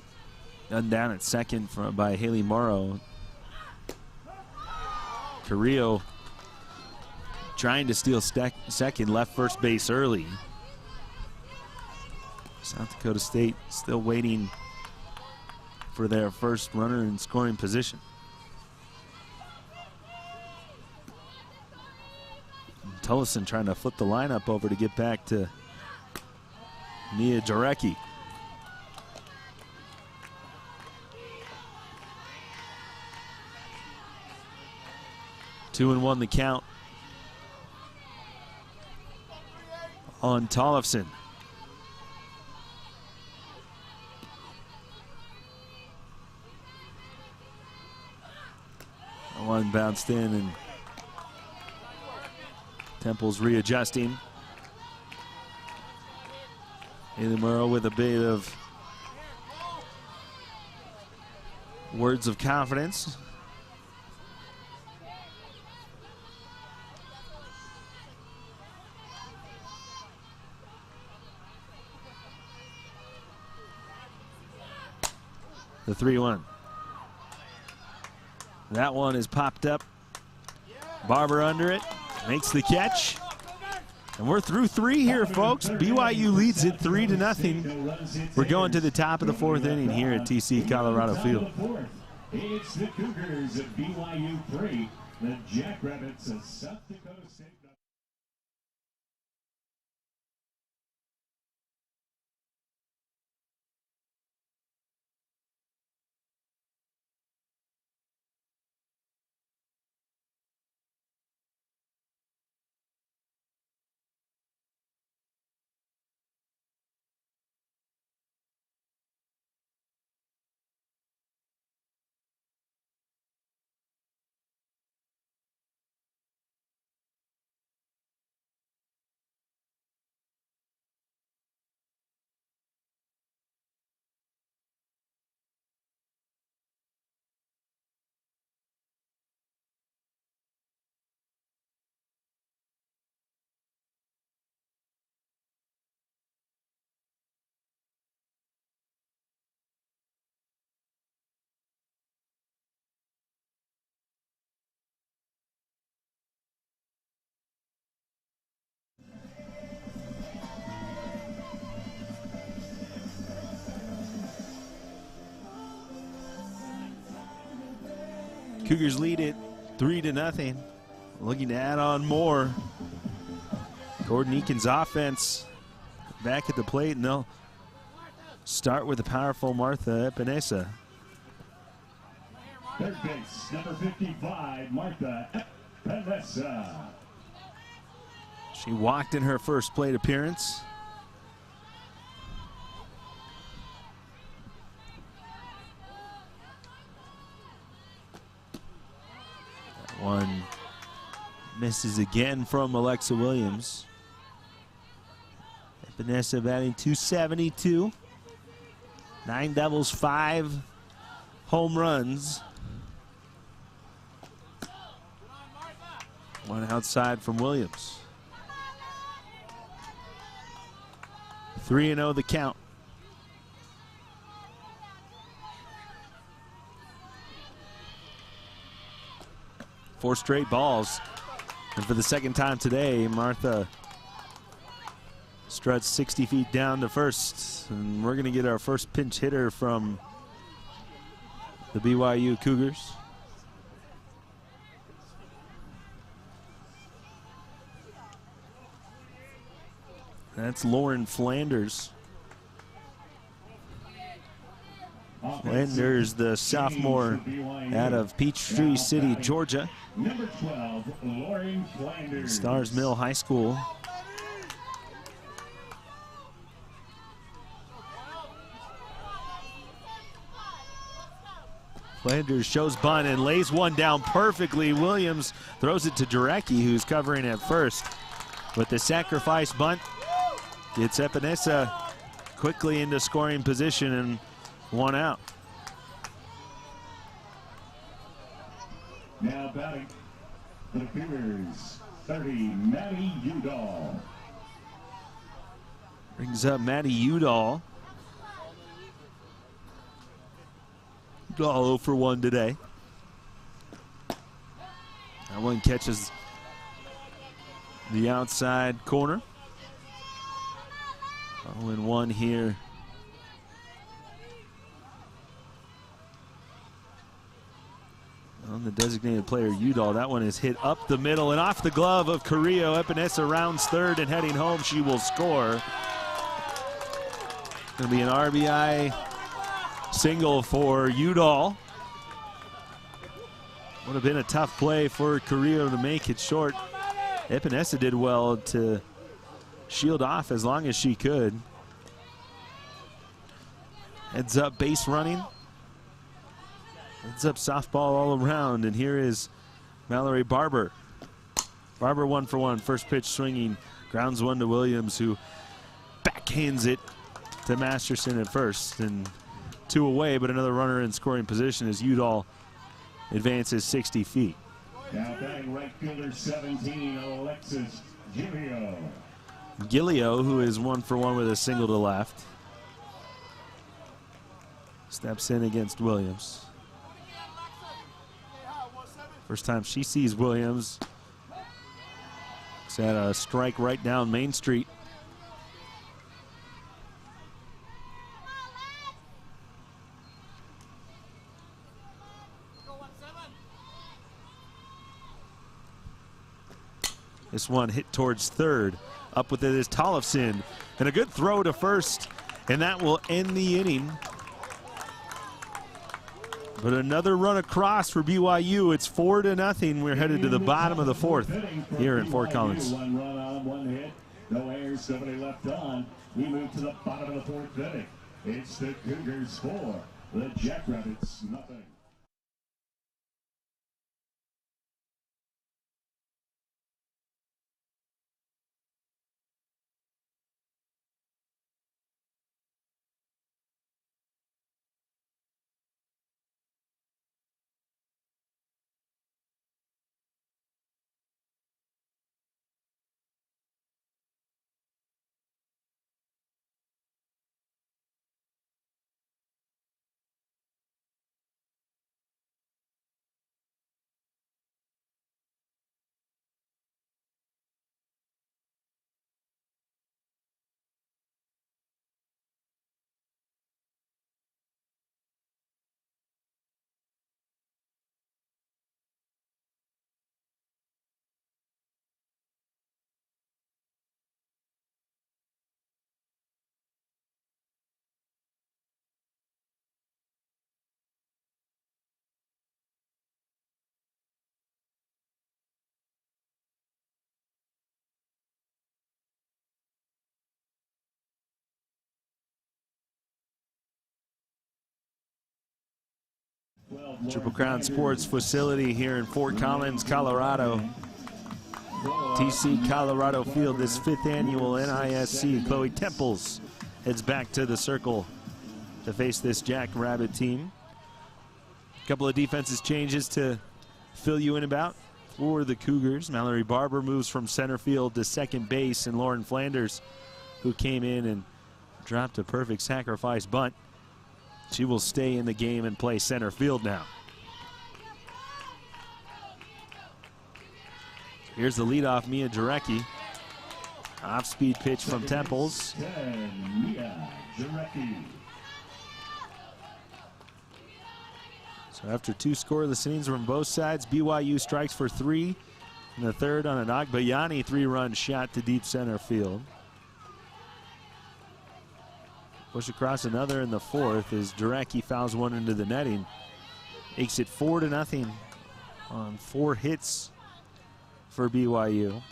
done down at second by Haley Morrow. Carrillo trying to steal second, left first base early. South Dakota State still waiting for their first runner in scoring position. Tullefson trying to flip the lineup over to get back to Mia Jarecki. Two and one the count on Tullefson. One bounced in and Temple's readjusting. Haley Morrow with a bit of words of confidence. The 3-1. That one is popped up. Barber under it. Makes the catch. And we're through three here, folks. BYU leads it 3-0. We're going to the top of the fourth inning here at TC Colorado Field. It's the Cougars of BYU 3, the Jackrabbits of South Dakota State. Cougars lead it 3-0. Looking to add on more. Gordon Eakin's offense back at the plate, and they'll start with the powerful Martha Epinesa. Third base, number 55, Martha Epinesa. She walked in her first plate appearance. One misses again from Alexa Williams. Epinesa batting .272. 9 doubles, 5 home runs. One outside from Williams. 3-0 the count. Four straight balls. And for the second time today, Martha struts 60 feet down to first. And we're going to get our first pinch hitter from the BYU Cougars. That's Lauren Flanders. Flanders, the sophomore out of Peachtree City, Georgia. Number 12, Lauren Flanders. Stars Mill High School. Flanders shows bunt and lays one down perfectly. Williams throws it to Jarecki, who's covering at first. With the sacrifice bunt, gets Epinesa quickly into scoring position and one out. Now batting for the Cougars, 30, Maddie Udall. Brings up Maddie Udall. Udall 0 for 1 today. That one catches the outside corner. 0-1 here. On the designated player, Udall. That one is hit up the middle and off the glove of Carrillo. Epinesa rounds third and heading home. She will score. Going to be an RBI single for Udall. Would have been a tough play for Carrillo to make it short. Epinesa did well to shield off as long as she could. Heads up base running. Heads up softball all around, and here is Mallory Barber. Barber 1 for 1, first pitch swinging, grounds one to Williams, who backhands it to Masterson at first, and 2 away, but another runner in scoring position as Udall advances 60 feet. Now batting right fielder 17, Alexis Gilio. Gilio, who is 1 for 1 with a single to left, steps in against Williams. First time she sees Williams. It's at a strike right down Main Street. This one hit towards third. Up with it is Tollefson. And a good throw to first. And that will end the inning. But another run across for BYU. It's 4-0. We're headed to the bottom of the fourth here in Fort Collins. 1 run on, 1 hit. No errors, nobody left on. We move to the bottom of the fourth inning. It's the Cougars 4, the Jackrabbits nothing. Triple Crown Sports facility here in Fort Collins, Colorado. TC Colorado Field, this 5th annual NISC. Chloe Temples heads back to the circle to face this Jackrabbit team. A couple of defensive changes to fill you in about. for the Cougars. Mallory Barber moves from center field to second base, and Lauren Flanders, who came in and dropped a perfect sacrifice bunt, she will stay in the game and play center field now. Here's the leadoff, Mia Jarecki. Off-speed pitch from Temples. So after 2 scoreless innings from both sides, BYU strikes for 3 in the third on an Agbayani 3-run shot to deep center field. Push across another in the fourth as Jarecki fouls one into the netting. Makes it 4-0 on 4 hits for BYU.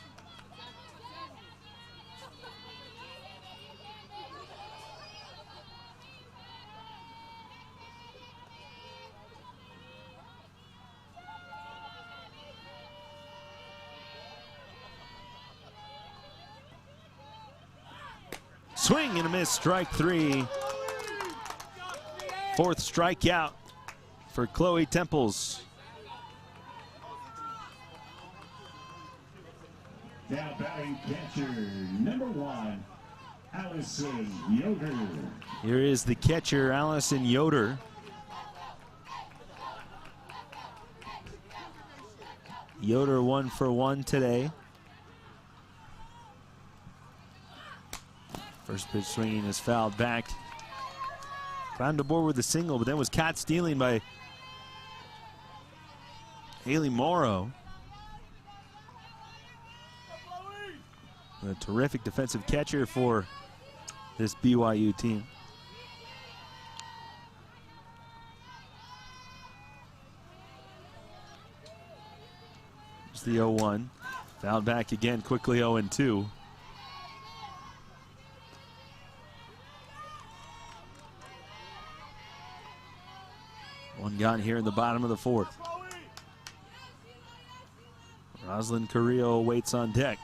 Swing and a miss, strike 3. 4th strikeout for Chloe Temples. Now batting catcher, number 1, Allison Yoder. Here is the catcher, Allison Yoder. Yoder 1 for 1 today. First pitch swinging is fouled back. Climbed aboard with a single, but then was caught stealing by Haley Morrow. A terrific defensive catcher for this BYU team. It's the 0-1. Fouled back again, quickly 0-2. One gone here in the bottom of the 4th. Roslyn Carrillo waits on deck.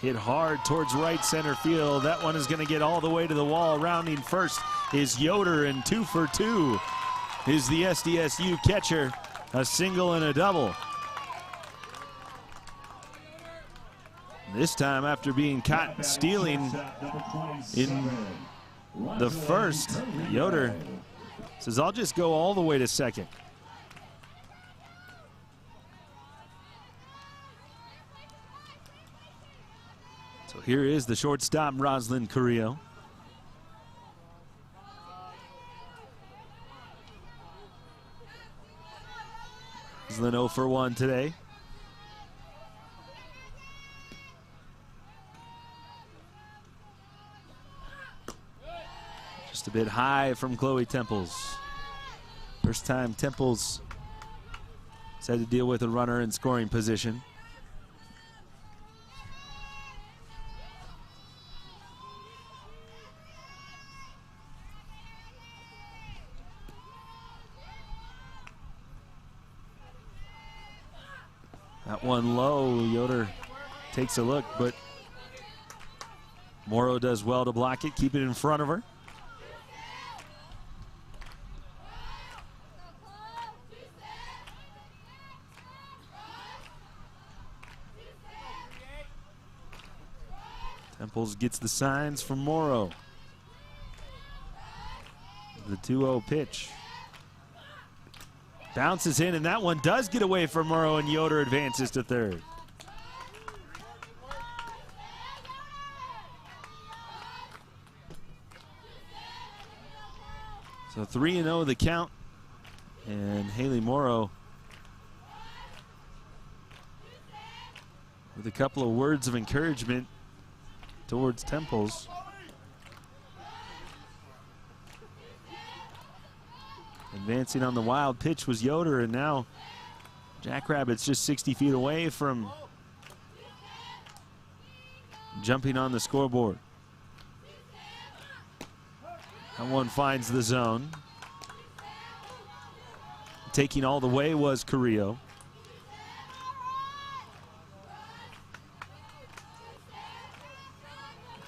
Hit hard towards right center field. That one is going to get all the way to the wall. Rounding first is Yoder, and 2 for 2 is the SDSU catcher. A single and a double. This time after being caught stealing in the first, Yoder says, I'll just go all the way to second. So here is the shortstop, Roslyn Carrillo. Roslyn 0 for 1 today. Just a bit high from Chloe Temples. First time Temples has had to deal with a runner in scoring position. That one low, Yoder takes a look, but Morrow does well to block it, keep it in front of her. Temples gets the signs from Morrow. The 2-0 pitch. Bounces in, and that one does get away from Morrow, and Yoder advances to third. So 3-0 the count, and Haley Morrow with a couple of words of encouragement towards Temples. Advancing on the wild pitch was Yoder, and now Jackrabbits just 60 feet away from jumping on the scoreboard. That one finds the zone. Taking all the way was Carrillo.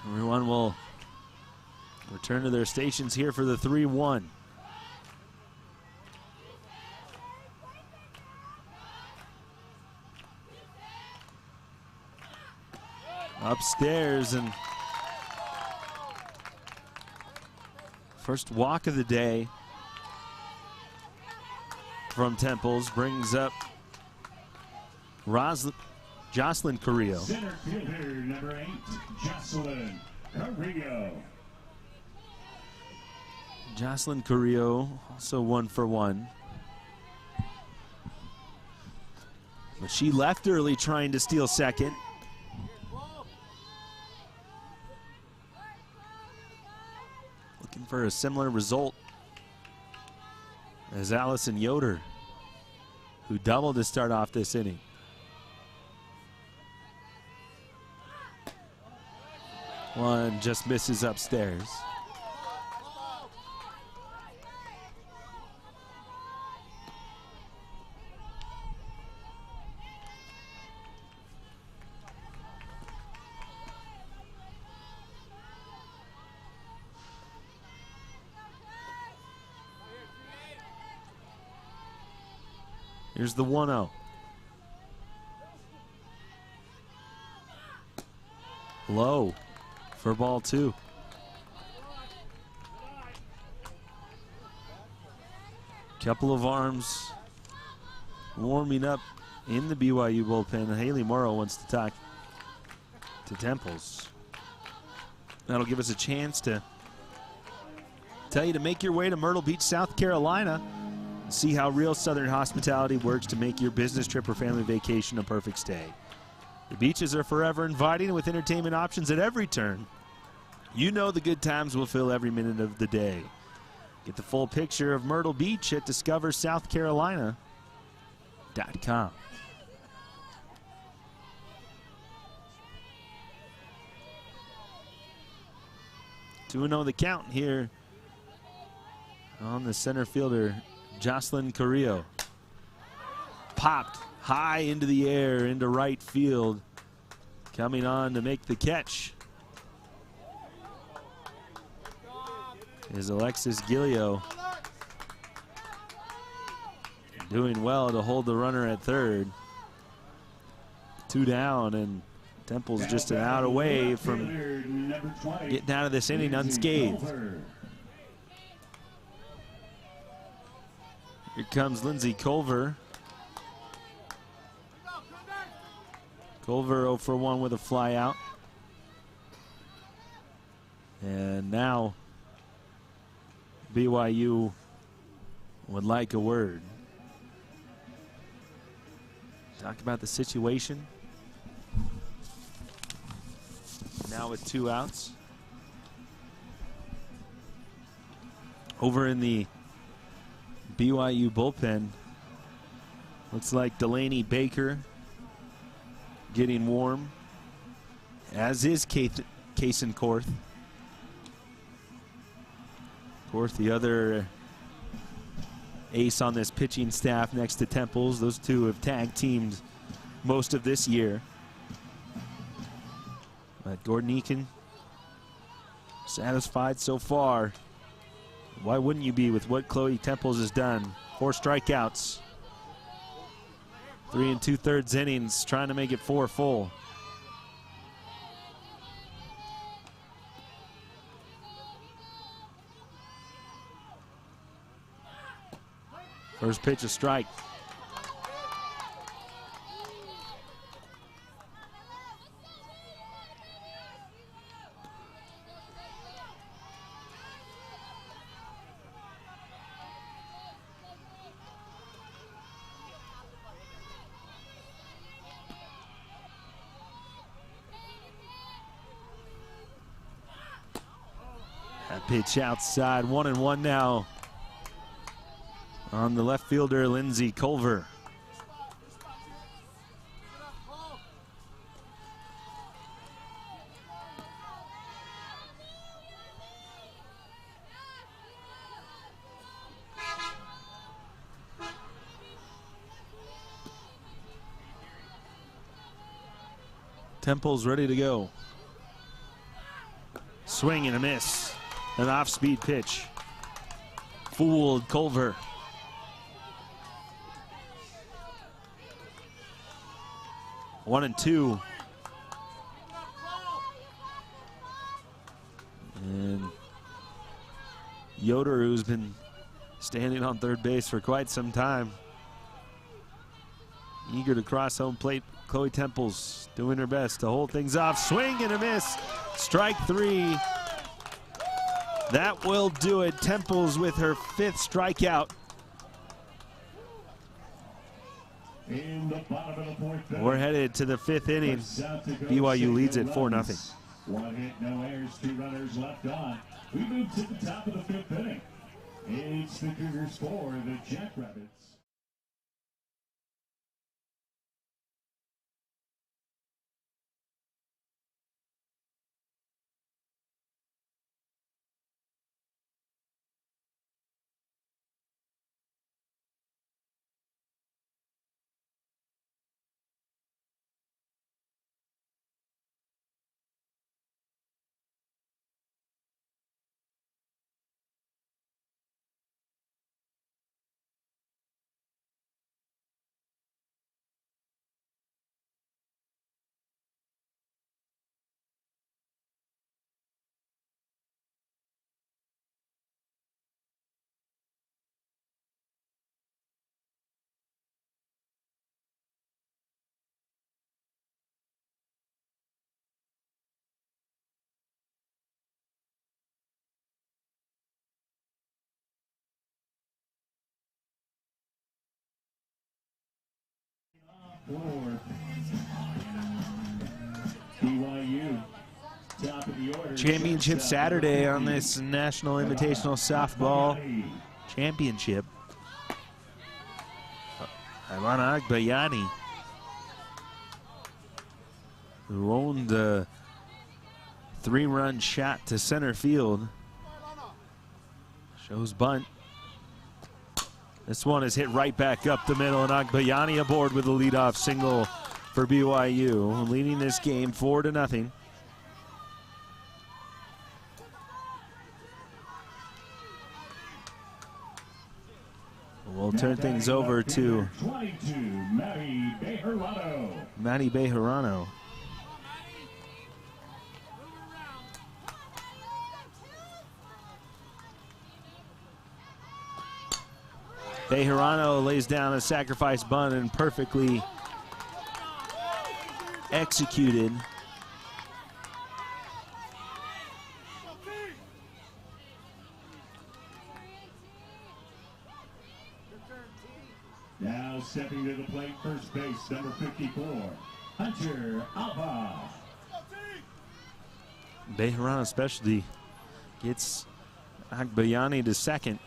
Everyone will return to their stations here for the 3-1. Upstairs, and first walk of the day from Temples brings up Jocelyn Carrillo. Center fielder number 8, Jocelyn Carrillo. Jocelyn Carrillo also 1 for 1. But she left early trying to steal second. Looking for a similar result as Allison Yoder, who doubled to start off this inning. One just misses upstairs. Here's the 1-0. Low for ball 2. Couple of arms warming up in the BYU bullpen. Haley Morrow wants to talk to Temples. That'll give us a chance to tell you to make your way to Myrtle Beach, South Carolina. See how real Southern hospitality works to make your business trip or family vacation a perfect stay. The beaches are forever inviting with entertainment options at every turn. You know the good times will fill every minute of the day. Get the full picture of Myrtle Beach at discoversouthcarolina.com. 2-0 the count here on the center fielder, Jocelyn Carrillo. Popped high into the air, into right field. Coming on to make the catch is Alexis Gilio. Doing well to hold the runner at third. 2 down, and Temple's just an out away from getting out of this inning unscathed. Here comes Lindsay Culver. Culver 0 for 1 with a fly out. And now BYU would like a word. Talk about the situation. Now with 2 outs. Over in the BYU bullpen, looks like Delaney Baker getting warm, as is Kaysen Korth. Korth, the other ace on this pitching staff next to Temples. Those two have tag teamed most of this year. But Gordon Eakin satisfied so far. Why wouldn't you be with what Chloe Temples has done? 4 strikeouts. 3 2/3 innings, trying to make it 4 full. First pitch, a strike. That pitch outside, 1-1 now on the left fielder, Lindsay Culver. Temple's ready to go. Swing and a miss. An off-speed pitch. Fooled Culver. One and two. And Yoder, who's been standing on third base for quite some time, eager to cross home plate. Chloe Temples doing her best to hold things off. Swing and a miss. Strike three. That will do it. Temples with her 5th strikeout. In the bottom of the 4th, we're headed to the 5th inning. BYU leads it 4-0. 1 hit, no errors, 2 runners left on. We move to the top of the 5th inning. It's the Cougars 4, the Jackrabbits. BYU, top of the order. Championship Saturday on this National Invitational Softball Championship. Ivana Agbayani, who owned a 3-run shot to center field, shows bunt. This one is hit right back up the middle, and Agbayani aboard with a leadoff single for BYU, leading this game 4-0. We'll turn things over to 22, Maddie Bejarano. Maddie Bejarano. Bejarano lays down a sacrifice bunt and perfectly executed. Now stepping to the plate, first base, number 54, Hunter Alba. Bejarano specialty gets Agbayani to second.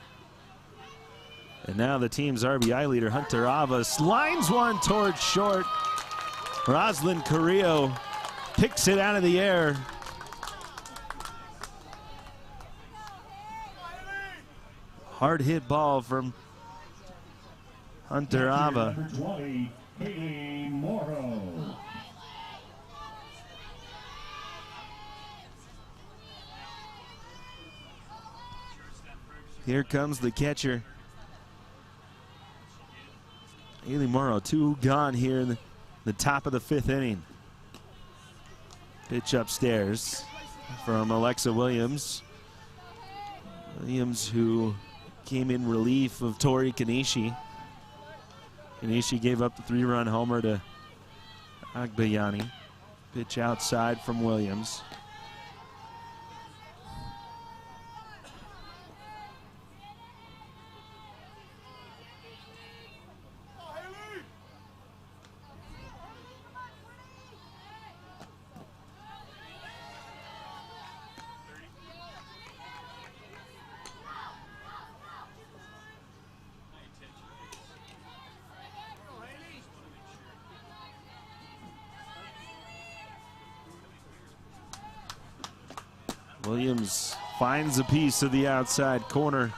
And now the team's RBI leader, Hunter Avas, lines one towards short. Roslyn Carrillo picks it out of the air. Hard hit ball from Hunter Ava. Number 20, Haley Morrow. Here comes the catcher. Haley Morrow, 2 gone here in the top of the 5th inning. Pitch upstairs from Alexa Williams. Williams, who came in relief of Tori Kanishi. Kanishi gave up the 3-run homer to Agbayani. Pitch outside from Williams. Williams finds a piece of the outside corner.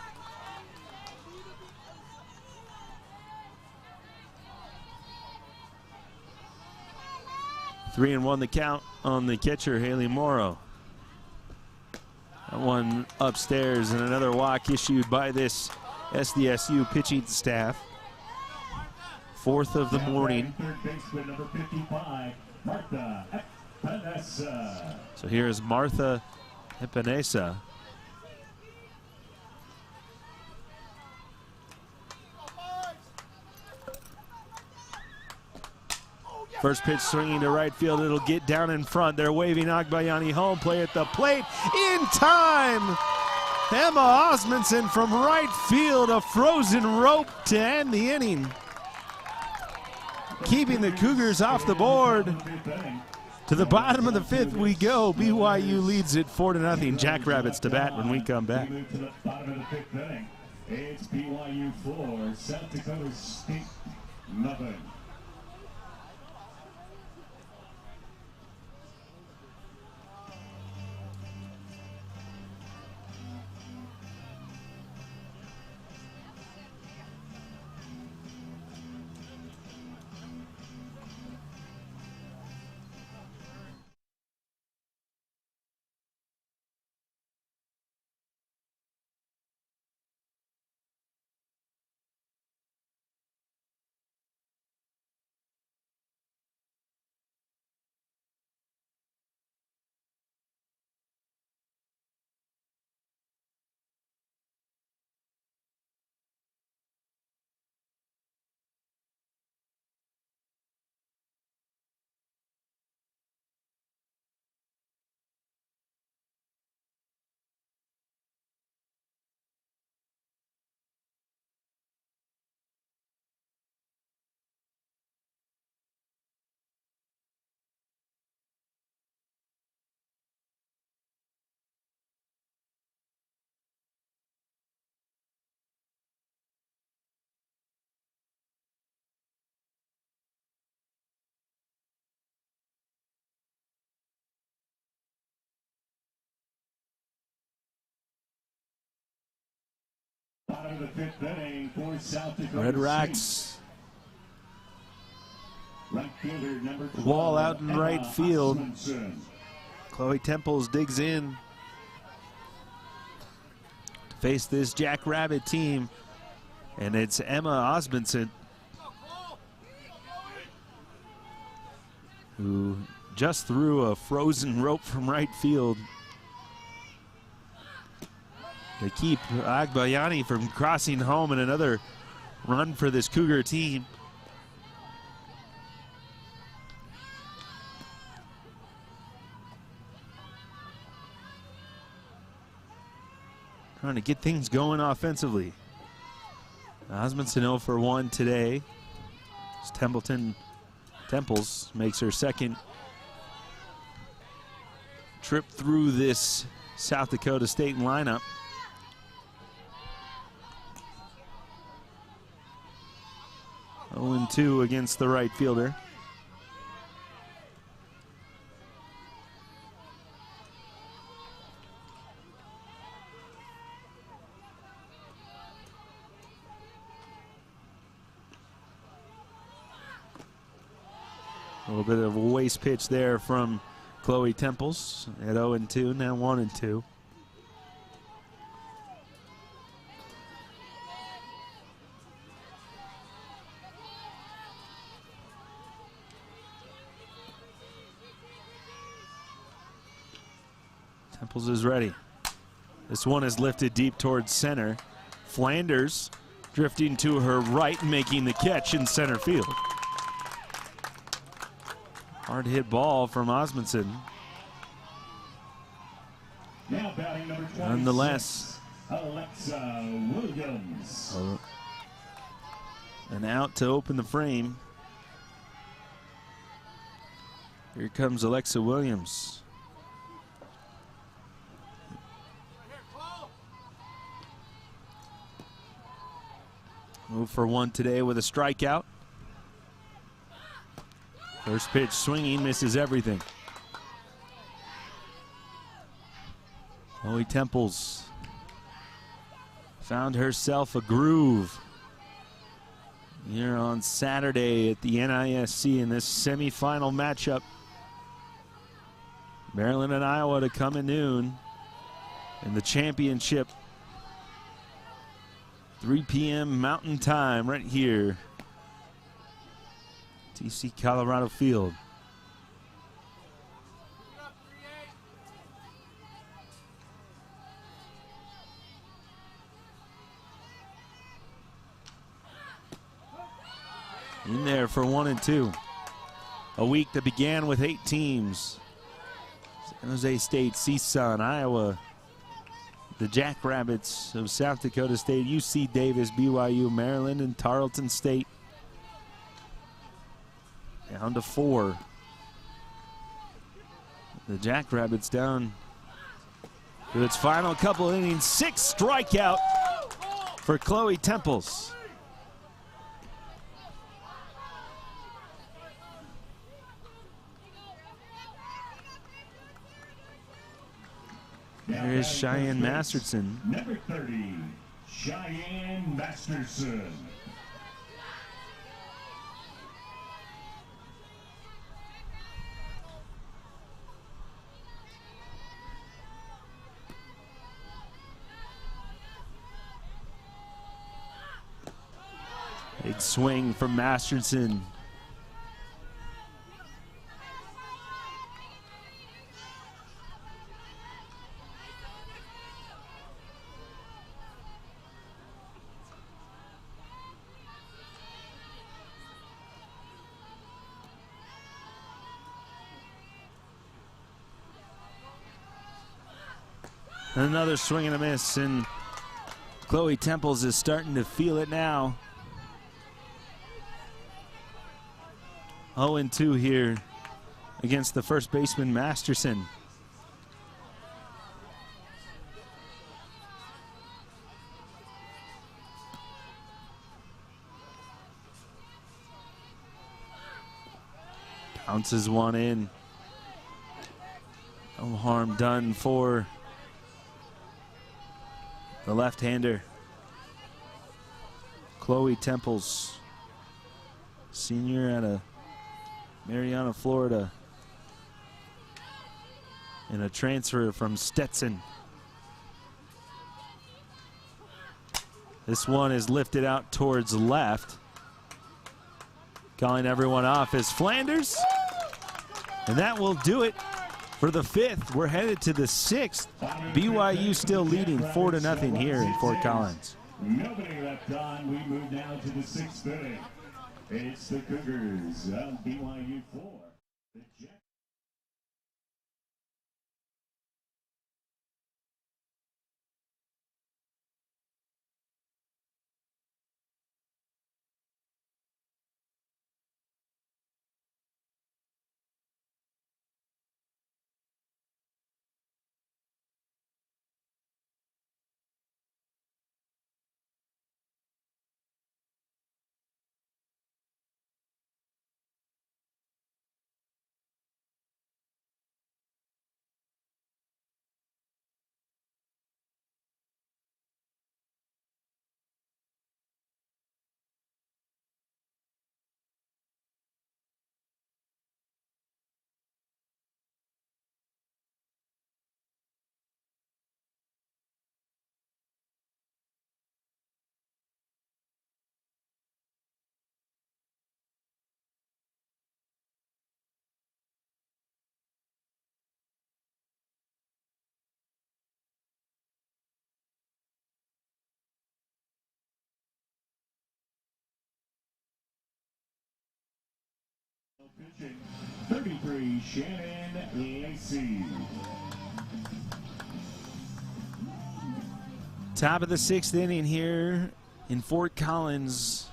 Three and one the count on the catcher, Haley Morrow. That one upstairs, and another walk issued by this SDSU pitching staff. Fourth of the morning. Third baseman, number 55, Martha Epinesa. So here is Martha Epinesa. First pitch swinging to right field. It'll get down in front. They're waving Agbayani home. Play at the plate in time. Emma Osmondson from right field. A frozen rope to end the inning. Keeping the Cougars off the board. To the bottom of the fifth we go. BYU leads it 4-0. Jackrabbits to bat when we come back. We move to the bottom of the fifth inning. It's BYU 4, South Dakota State nothing. Bottom of the fifth inning for South Dakota Red State. Rocks. Right fielder number 12, Wall out in Emma right field. Osmondson. Chloe Temples digs in to face this Jackrabbit team. And it's Emma Osmondson who just threw a frozen rope from right field to keep Agbayani from crossing home, and another run for this Cougar team. Trying to get things going offensively. Osmondson 0 for 1 today. As Temples makes her second trip through this South Dakota State lineup. Oh, 2 against the right fielder. A little bit of a waste pitch there from Chloe Temples at 0-2, now 1-2. Temples is ready. This one is lifted deep towards center. Flanders drifting to her right, making the catch in center field. Hard hit ball from Osmondson. Now batting number 26, Nonetheless, Alexa Williams. An out to open the frame. Here comes Alexa Williams. Move for 1 today with a strikeout. First pitch swinging, misses everything. Chloe Temples found herself a groove here on Saturday at the NISC in this semifinal matchup. Maryland and Iowa to come at noon. in the championship. 3 p.m. Mountain Time right here. TC Colorado Field. In there for 1 and 2. A week that began with 8 teams. San Jose State, CSUN, Iowa, the Jackrabbits of South Dakota State, UC Davis, BYU, Maryland, and Tarleton State. Down to 4. The Jackrabbits down to its final couple innings. 6 strikeout for Chloe Temples. There's Cheyenne Masterson. Number 30, Cheyenne Masterson. Big swing from Masterson. Another swing and a miss, and Chloe Temples is starting to feel it now. 0-2 here against the first baseman, Masterson. Bounces one in. No harm done for the left-hander, Chloe Temples, senior out of Mariana, Florida, and a transfer from Stetson. This one is lifted out towards left. Calling everyone off is Flanders, and that will do it for the 5th. We're headed to the 6th. BYU still leading 4-0 here in Fort Collins. Nobody left on. We move now to the 6th inning. It's the Cougars of BYU 4. The Jack pitching, 33, Shannon Lacey. Top of the 6th inning here in Fort Collins,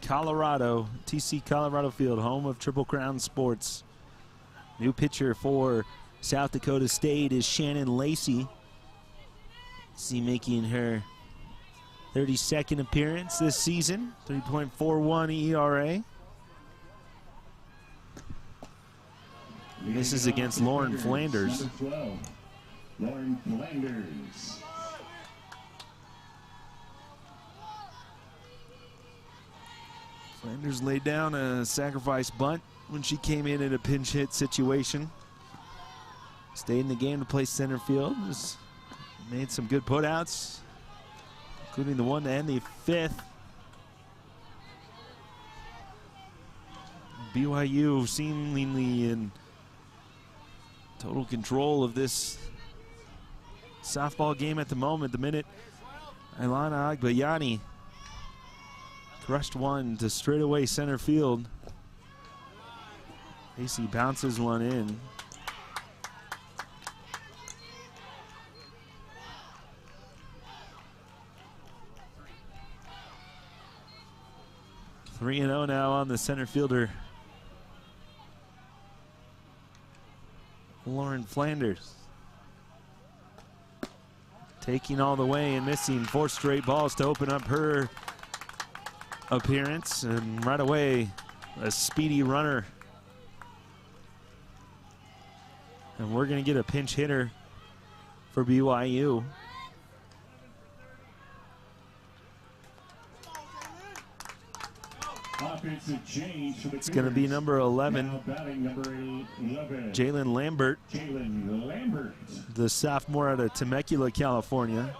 Colorado, TC Colorado Field, home of Triple Crown Sports. New pitcher for South Dakota State is Shannon Lacey. See, making her 32nd appearance this season, 3.41 ERA. This is against Lauren Flanders. Number 12, Lauren Flanders. Flanders laid down a sacrifice bunt when she came in a pinch hit situation. Stayed in the game to play center field. Was Made some good putouts, including the one to end the 5th. BYU seemingly in total control of this softball game at the moment. The minute Ilana Agbayani crushed one to straightaway center field. Lacey bounces one in. Three and 0 now on the center fielder, Lauren Flanders. Taking all the way and missing 4 straight balls to open up her appearance, and right away a speedy runner. And we're going to get a pinch hitter for BYU. Offensive change for the It's going to be number 11, now batting number 11. Jalen Lambert, Jalen Lambert. the sophomore out of Temecula, California.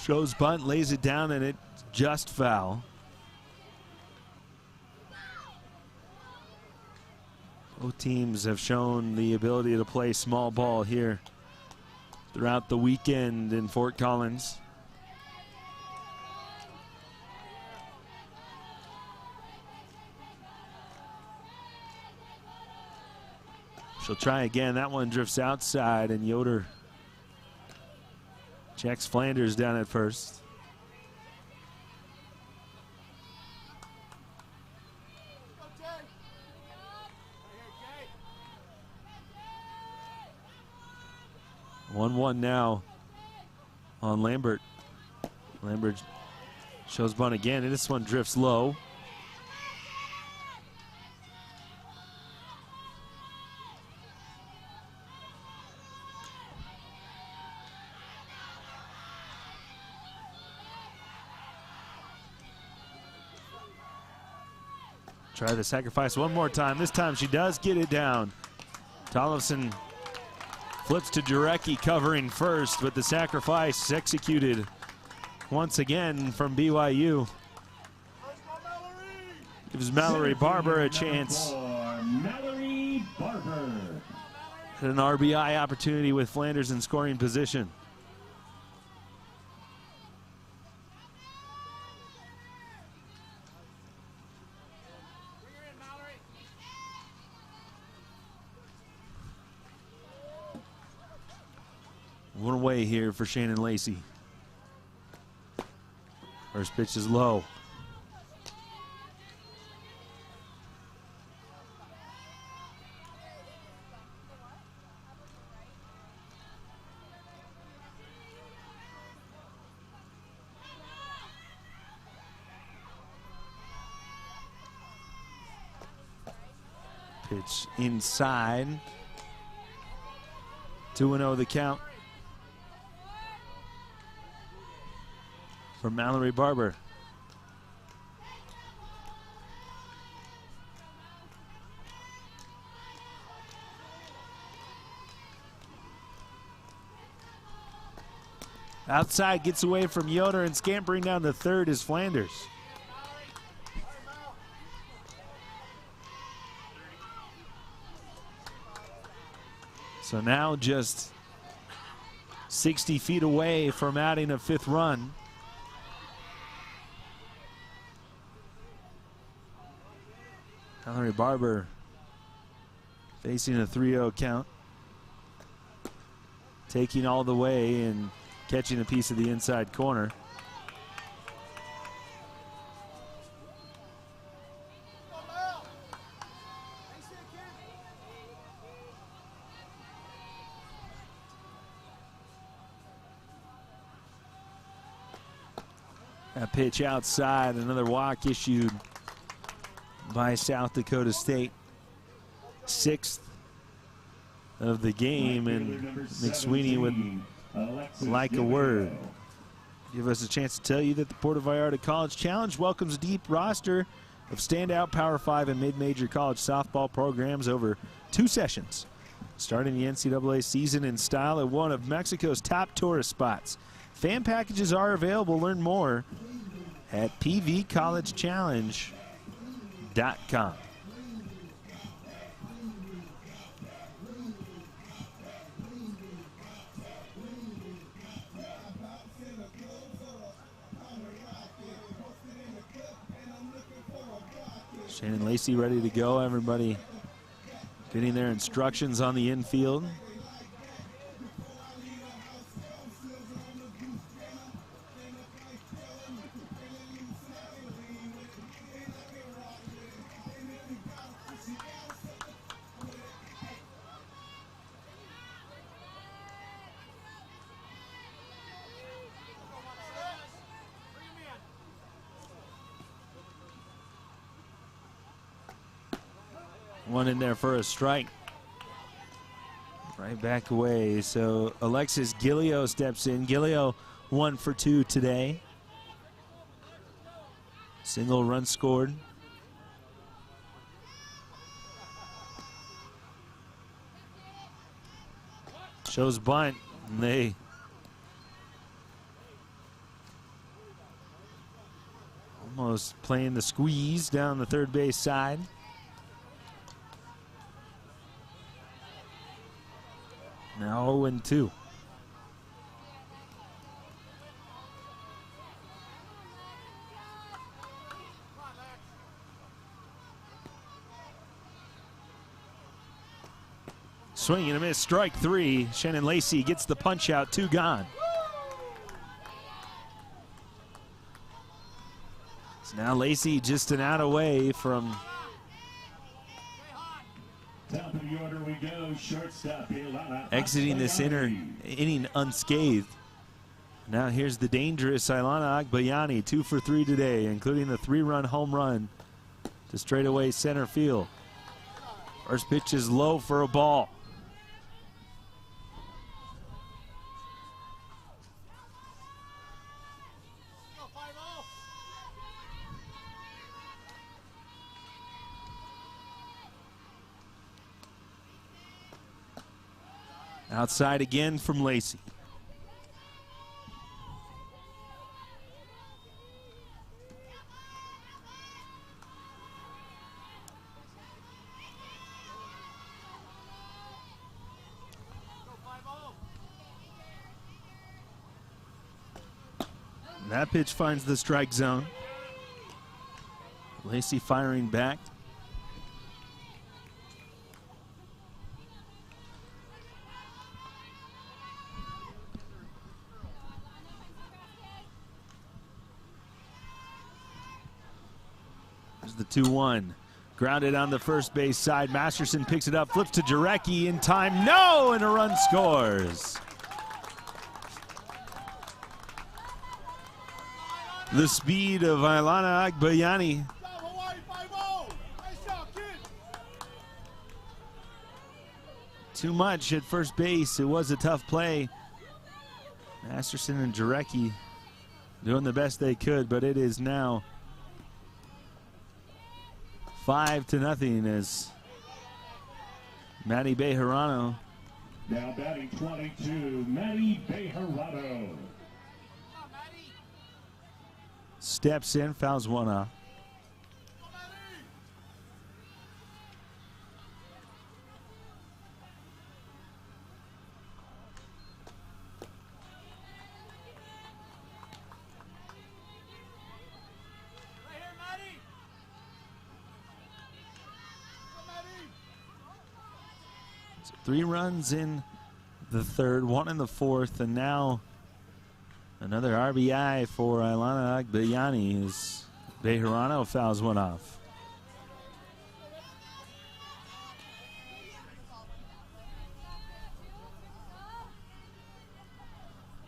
Shows bunt, lays it down, and it's just foul. Both teams have shown the ability to play small ball here throughout the weekend in Fort Collins. She'll try again. That one drifts outside, and Yoder checks Flanders down at first. One now on Lambert. Lambert shows bunt again, and this one drifts low. Try the sacrifice one more time. This time she does get it down. Tollefson flips to Jarecki covering first, but the sacrifice executed once again from BYU. Gives Mallory Barber a chance. Mallory Barber. An RBI opportunity with Flanders in scoring position. One away here for Shannon Lacey. First pitch is low. Pitch inside. 2-0 the count for Mallory Barber. Outside, gets away from Yoder, and scampering down the third is Flanders. So now just 60 feet away from adding a 5th run. Mallory Barber facing a 3-0 count. Taking all the way and catching a piece of the inside corner. A pitch outside, another walk issued by South Dakota State. 6th of the game, and McSweeney would like a word. Give us a chance to tell you that the Puerto Vallarta College Challenge welcomes a deep roster of standout Power 5 and mid-major college softball programs over 2 sessions, starting the NCAA season in style at one of Mexico's top tourist spots. Fan packages are available. Learn more at pvcollegechallenge.com. Shannon Lacey ready to go. Everybody getting their instructions on the infield. One in there for a strike. Right back away. So Alexis Gilio steps in. Gilio 1 for 2 today. Single run scored. Shows bunt, and they almost playing the squeeze down the third base side. Now 0-2. Swing and a miss, strike 3. Shannon Lacey gets the punch out, 2 gone. So now Lacey just an out away from top of the order we go, shortstop Ilana exiting this inning unscathed. Now here's the dangerous Ilana Agbayani, 2 for 3 today, including the 3-run home run to straightaway center field. First pitch is low for a ball. Outside again from Lacey. That pitch finds the strike zone. Lacey firing back. There's the 2-1. Grounded on the first base side. Masterson picks it up, flips to Jarecki in time. No, and a run scores. The speed of Ilana Agbayani. Too much at first base. It was a tough play. Masterson and Jarecki doing the best they could, but it is now 5-0 as Maddie Bejarano. Now batting 22, Maddie Bejarano. Steps in, fouls one off. So 3 runs in the third, 1 in the fourth, and now another RBI for Ilana Agbayani as Bejarano fouls one off.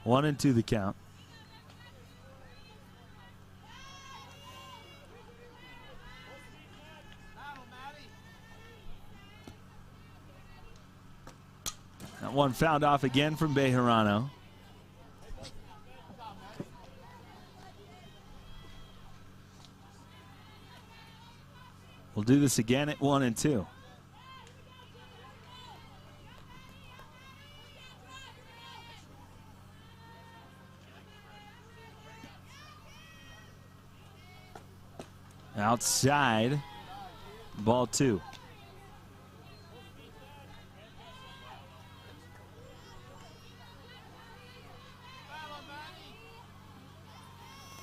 One and 2 the count. That one fouled off again from Bejarano. We'll do this again at 1 and 2. Outside, ball 2.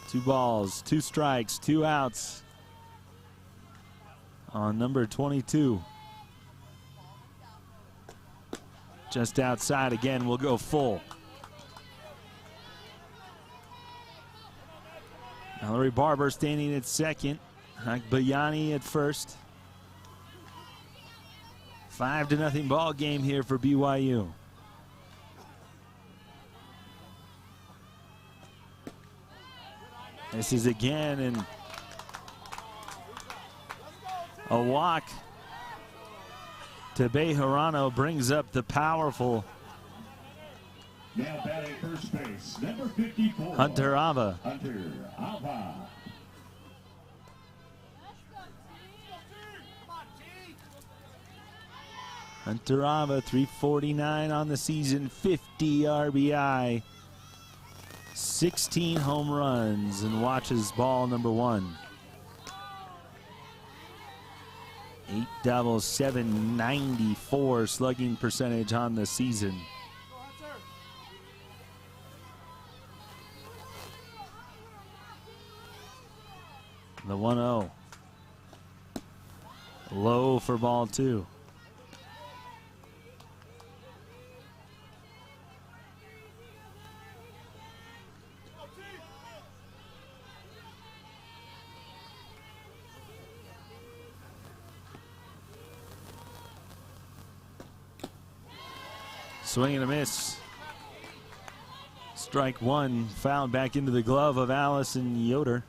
Two balls, 2 strikes, 2 outs on number 22. Just outside again, we'll go full. Mallory Barber standing at second. Bayani at first. 5-0 ball game here for BYU. This is again and a walk to Bejarano brings up the powerful now batting first base, number 54. Hunter Ava. Hunter Ava. Hunter Ava, 349 on the season, 50 RBI, 16 home runs, and watches ball number 1. 8 doubles, 794 slugging percentage on the season. The 1-0. Low for ball 2. Swing and a miss. Strike 1, fouled back into the glove of Allison Yoder.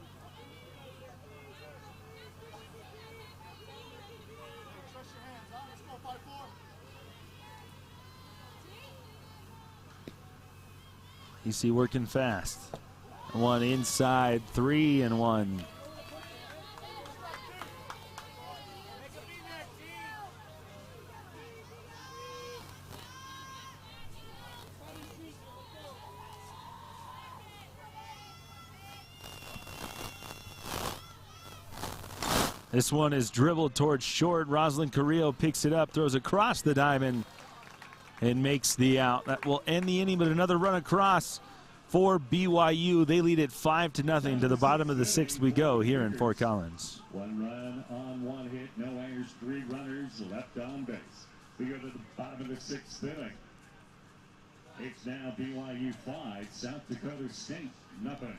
EC working fast. 1 inside, 3-1. This one is dribbled towards short. Rosalind Carrillo picks it up, throws across the diamond, and makes the out. That will end the inning, but another run across for BYU. They lead it 5-0 to the bottom of the 6th we go here in Fort Collins. 1 run on 1 hit, no errors, 3 runners left on base. We go to the bottom of the 6th inning. It's now BYU 5, South Dakota State nothing.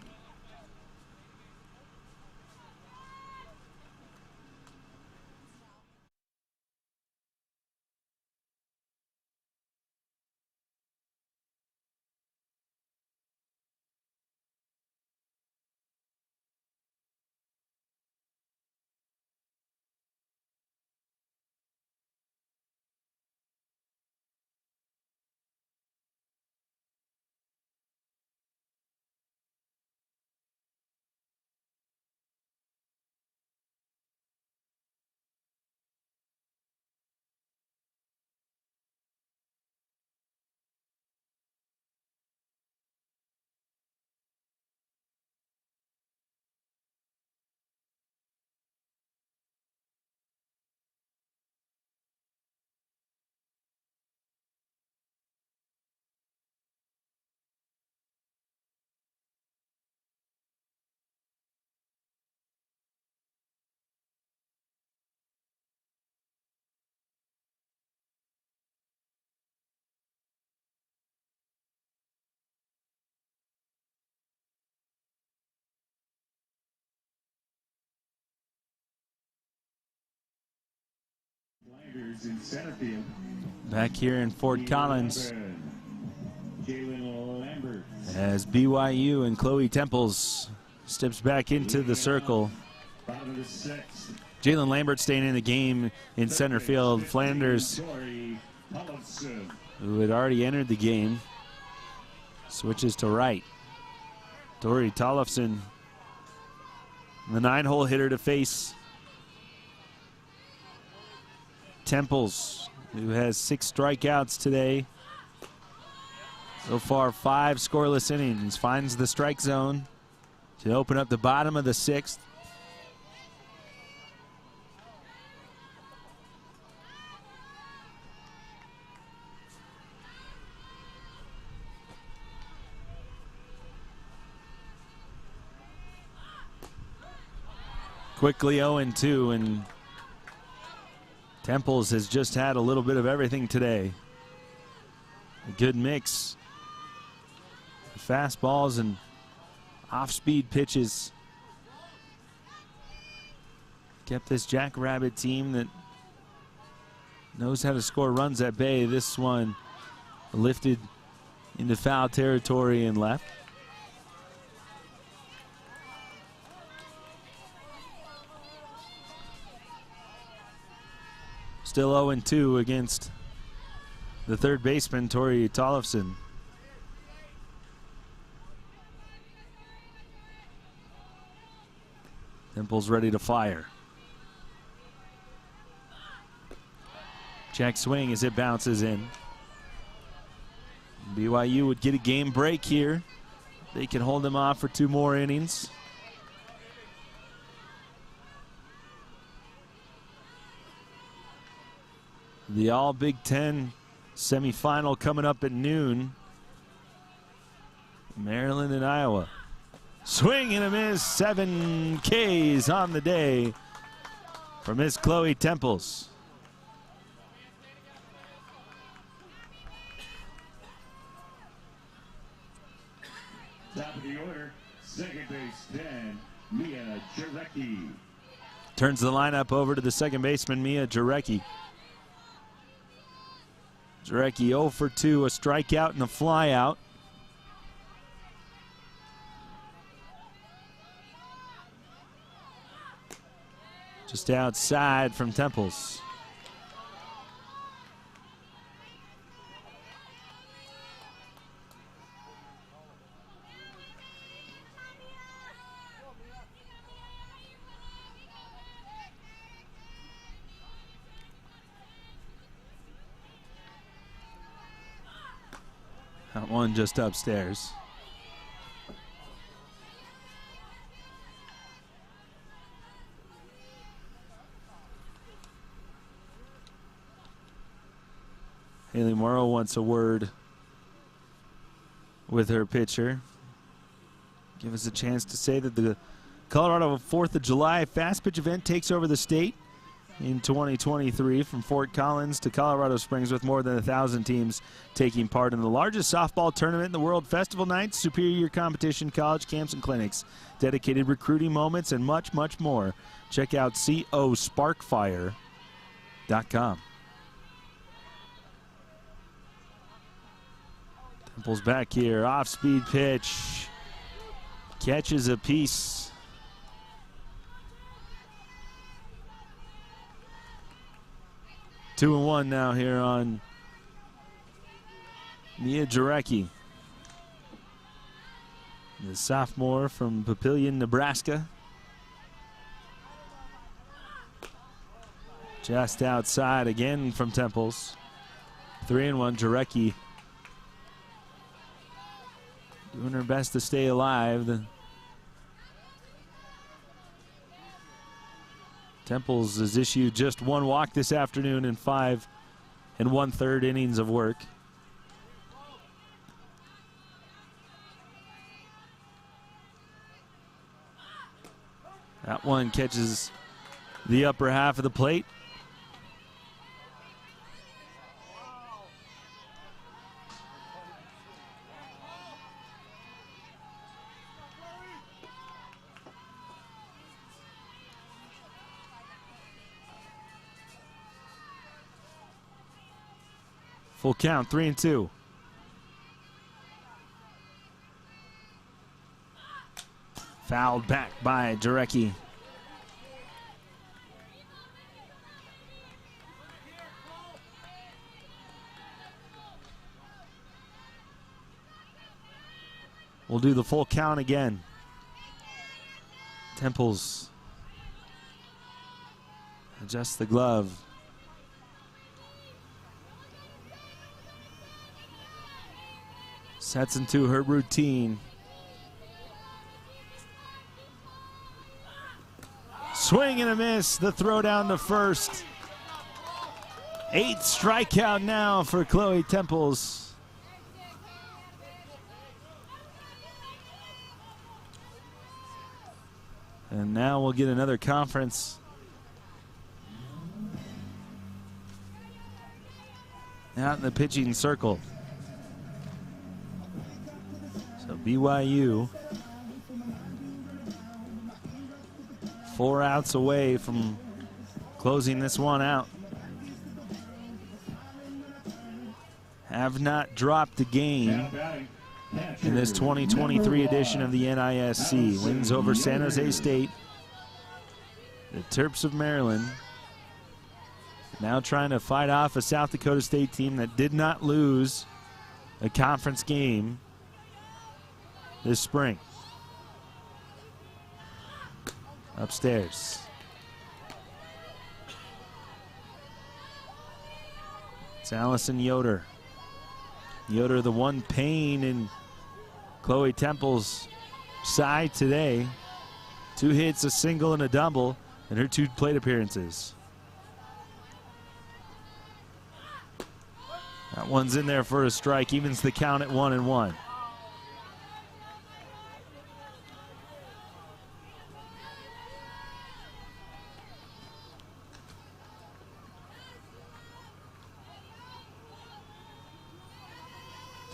In center field. Back here in Fort Collins, Jalen Lambert. as BYU and Chloe Temples steps back into the circle. Bottom of the 6th. Jalen Lambert staying in the game in center field. Flanders, who had already entered the game, switches to right. Dory Tollefson, the 9-hole hitter to face Temples, who has 6 strikeouts today. So far, 5 scoreless innings. Finds the strike zone to open up the bottom of the 6th. Quickly 0-2, and Temples has just had a little bit of everything today. A good mix of fastballs and off-speed pitches. Kept this Jackrabbit team that knows how to score runs at bay. This one lifted into foul territory and left. Still 0-2 against the third baseman, Tori Tollefson. Temple's ready to fire. Check swing as it bounces in. BYU would get a game break here. They can hold them off for 2 more innings. The All Big Ten semifinal coming up at noon. Maryland and Iowa. Swing and a miss. 7 Ks on the day for Miss Chloe Temples. Top of the order, second base 10, Mia Jarecki. Turns the lineup over to the second baseman, Mia Jarecki. Jarecki 0 for 2, a strikeout and a flyout. Just outside from Temples. That one just upstairs. Haley Morrow wants a word with her pitcher. Give us a chance to say that the Colorado 4th of July Fast Pitch event takes over the state in 2023 from Fort Collins to Colorado Springs, with more than 1,000 teams taking part in the largest softball tournament in the world. Festival nights, superior competition, college camps and clinics, dedicated recruiting moments, and much, much more. Check out cosparkfire.com. Temple's back here, off-speed pitch, catches a piece. 2-1 now here on Mia Jarecki, the sophomore from Papillion, Nebraska. Just outside again from Temples. 3-1, Jarecki doing her best to stay alive. Temples has issued just 1 walk this afternoon in 5 1/3 innings of work. That one catches the upper half of the plate. Full count, 3-2. Fouled back by Jarecki. We'll do the full count again. Temples adjusts the glove. Sets into her routine. Swing and a miss. The throw down to first. 8th strikeout now for Chloe Temples. And now we'll get another conference. Out in the pitching circle. So BYU 4 outs away from closing this one out. Have not dropped a game in this 2023 edition of the NISC. Wins over San Jose State. The Terps of Maryland now trying to fight off a South Dakota State team that did not lose a conference game this spring. Upstairs. It's Allison Yoder. Yoder, the one pain in Chloe Temple's side today. 2 hits, a single, and a double in her 2 plate appearances. That one's in there for a strike, evens the count at 1-1.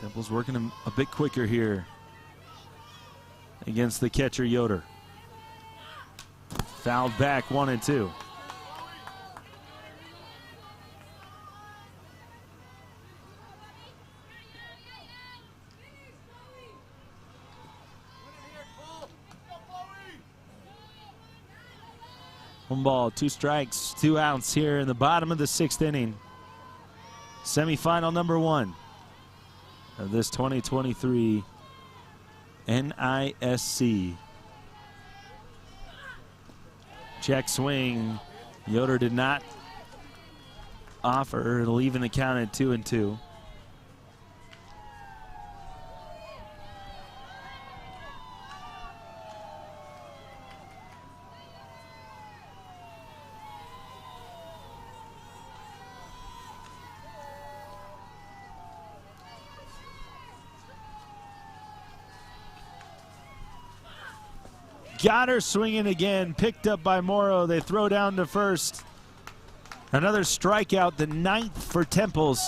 Temple's working a bit quicker here against the catcher Yoder. Fouled back, 1-2. One ball, 2 strikes, 2 outs here in the bottom of the 6th inning. Semifinal number 1 of this 2023 NISC. Check swing. Yoder did not offer. It'll even the count at 2-2. Got her swinging again, picked up by Morrow. They throw down to first. Another strikeout, the 9th for Temples.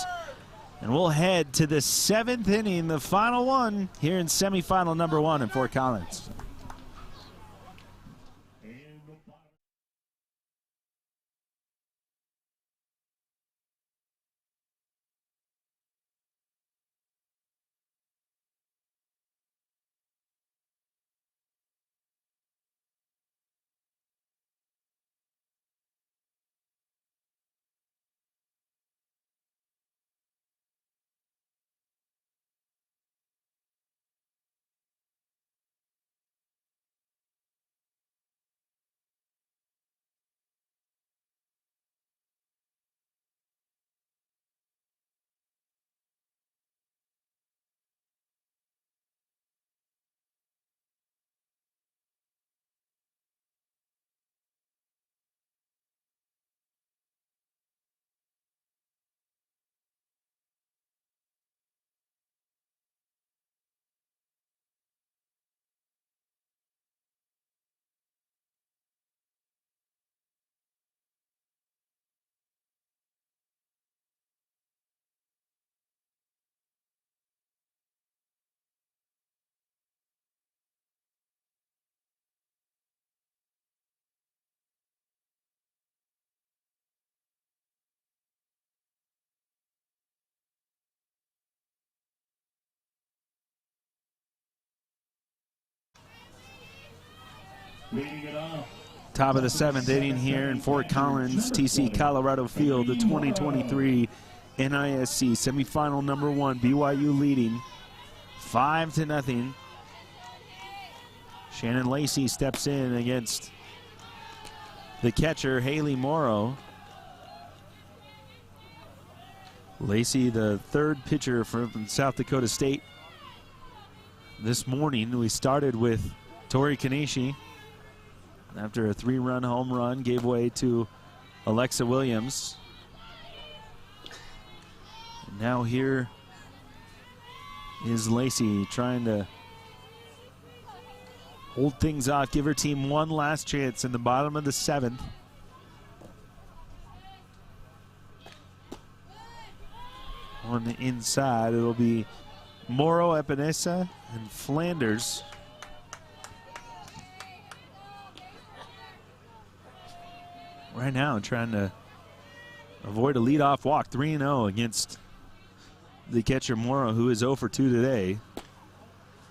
And we'll head to the 7th inning, the final one here in semifinal number 1 in Fort Collins. Top of the 7th inning here in Fort Collins, TC Colorado Field, the 2023 NISC semifinal number 1. BYU leading 5-0. Shannon Lacey steps in against the catcher, Haley Morrow. Lacey, the 3rd pitcher from South Dakota State this morning. We started with Tori Kanishi. After a 3-run home run, gave way to Alexa Williams. And now here is Lacey trying to hold things off, give her team one last chance in the bottom of the 7th. On the inside, it'll be Morrow, Epinesa, and Flanders. Right now, trying to avoid a leadoff walk. 3-0 against the catcher Morrow, who is 0 for 2 today.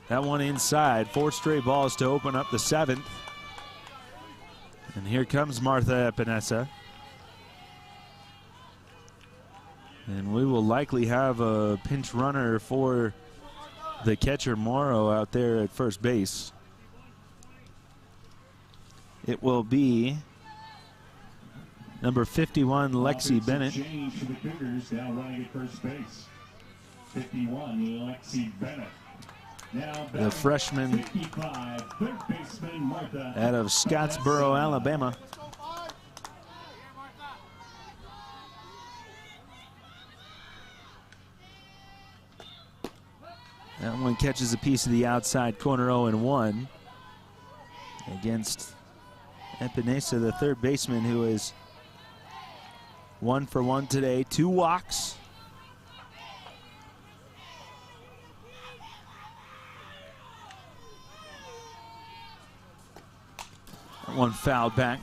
That one inside. 4 straight balls to open up the 7th. And here comes Martha Epinesa. And we will likely have a pinch runner for the catcher Morrow out there at first base. It will be number 51, Lexi Bennett. Change for the Cougars, now running at first base. 51, Lexi Bennett. Now the freshman 55, third baseman Martha out of Scottsboro, Alabama. That one catches a piece of the outside corner, 0-1 against Epinesa, the third baseman, who is 1 for 1 today. 2 walks. That one fouled back.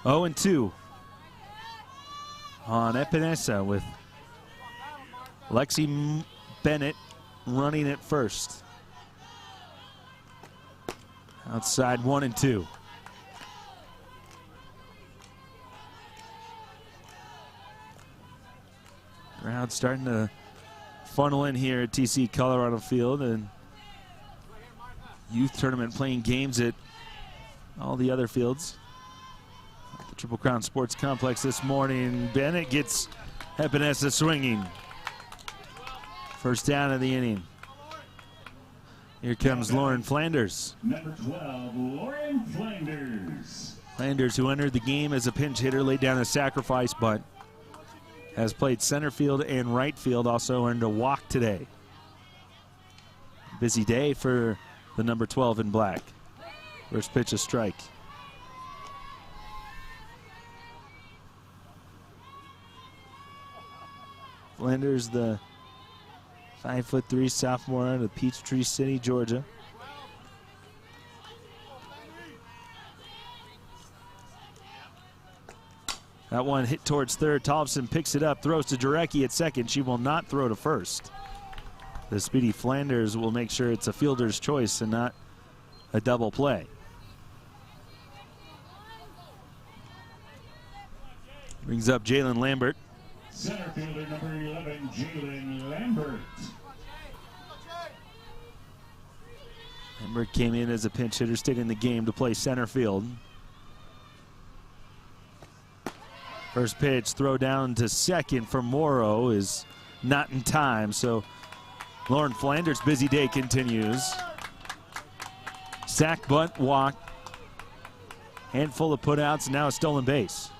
Oh, and 2 on Epinesa with Lexi Bennett running at first. Outside 1 and 2. Crowd starting to funnel in here at TC Colorado Field, and youth tournament playing games at all the other fields. The Triple Crown Sports Complex this morning. Bennett gets Epinesa swinging. First down of the inning. Here comes Lauren Flanders. Number 12, Lauren Flanders. Flanders, who entered the game as a pinch hitter, laid down a sacrifice bunt. Has played center field and right field, also earned a walk today. Busy day for the number 12 in black. First pitch, a strike. Flanders, the 5'3" sophomore out of Peachtree City, Georgia. That one hit towards third. Tollefson picks it up, throws to Jarecki at second. She will not throw to first. The speedy Flanders will make sure it's a fielder's choice and not a double play. Brings up Jalen Lambert. Center fielder number 11, Jalen Lambert. Lambert came in as a pinch hitter, stayed in the game to play center field. First pitch, throw down to second for Morrow is not in time, so Lauren Flanders' busy day continues. Sack, bunt, walk, handful of putouts, and now a stolen base.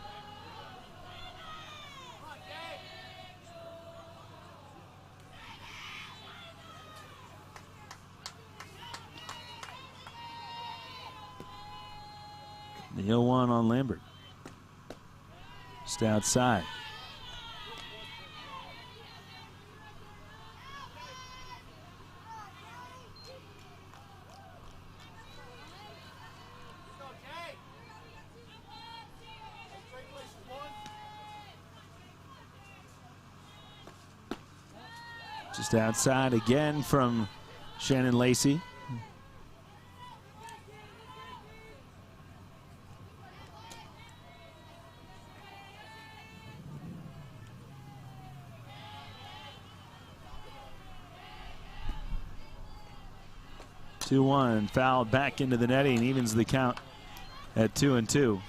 The 0-1 on Lambert. Just outside. Just outside again from Shannon Lacey. Two-one, fouled back into the netting, evens the count at 2-2.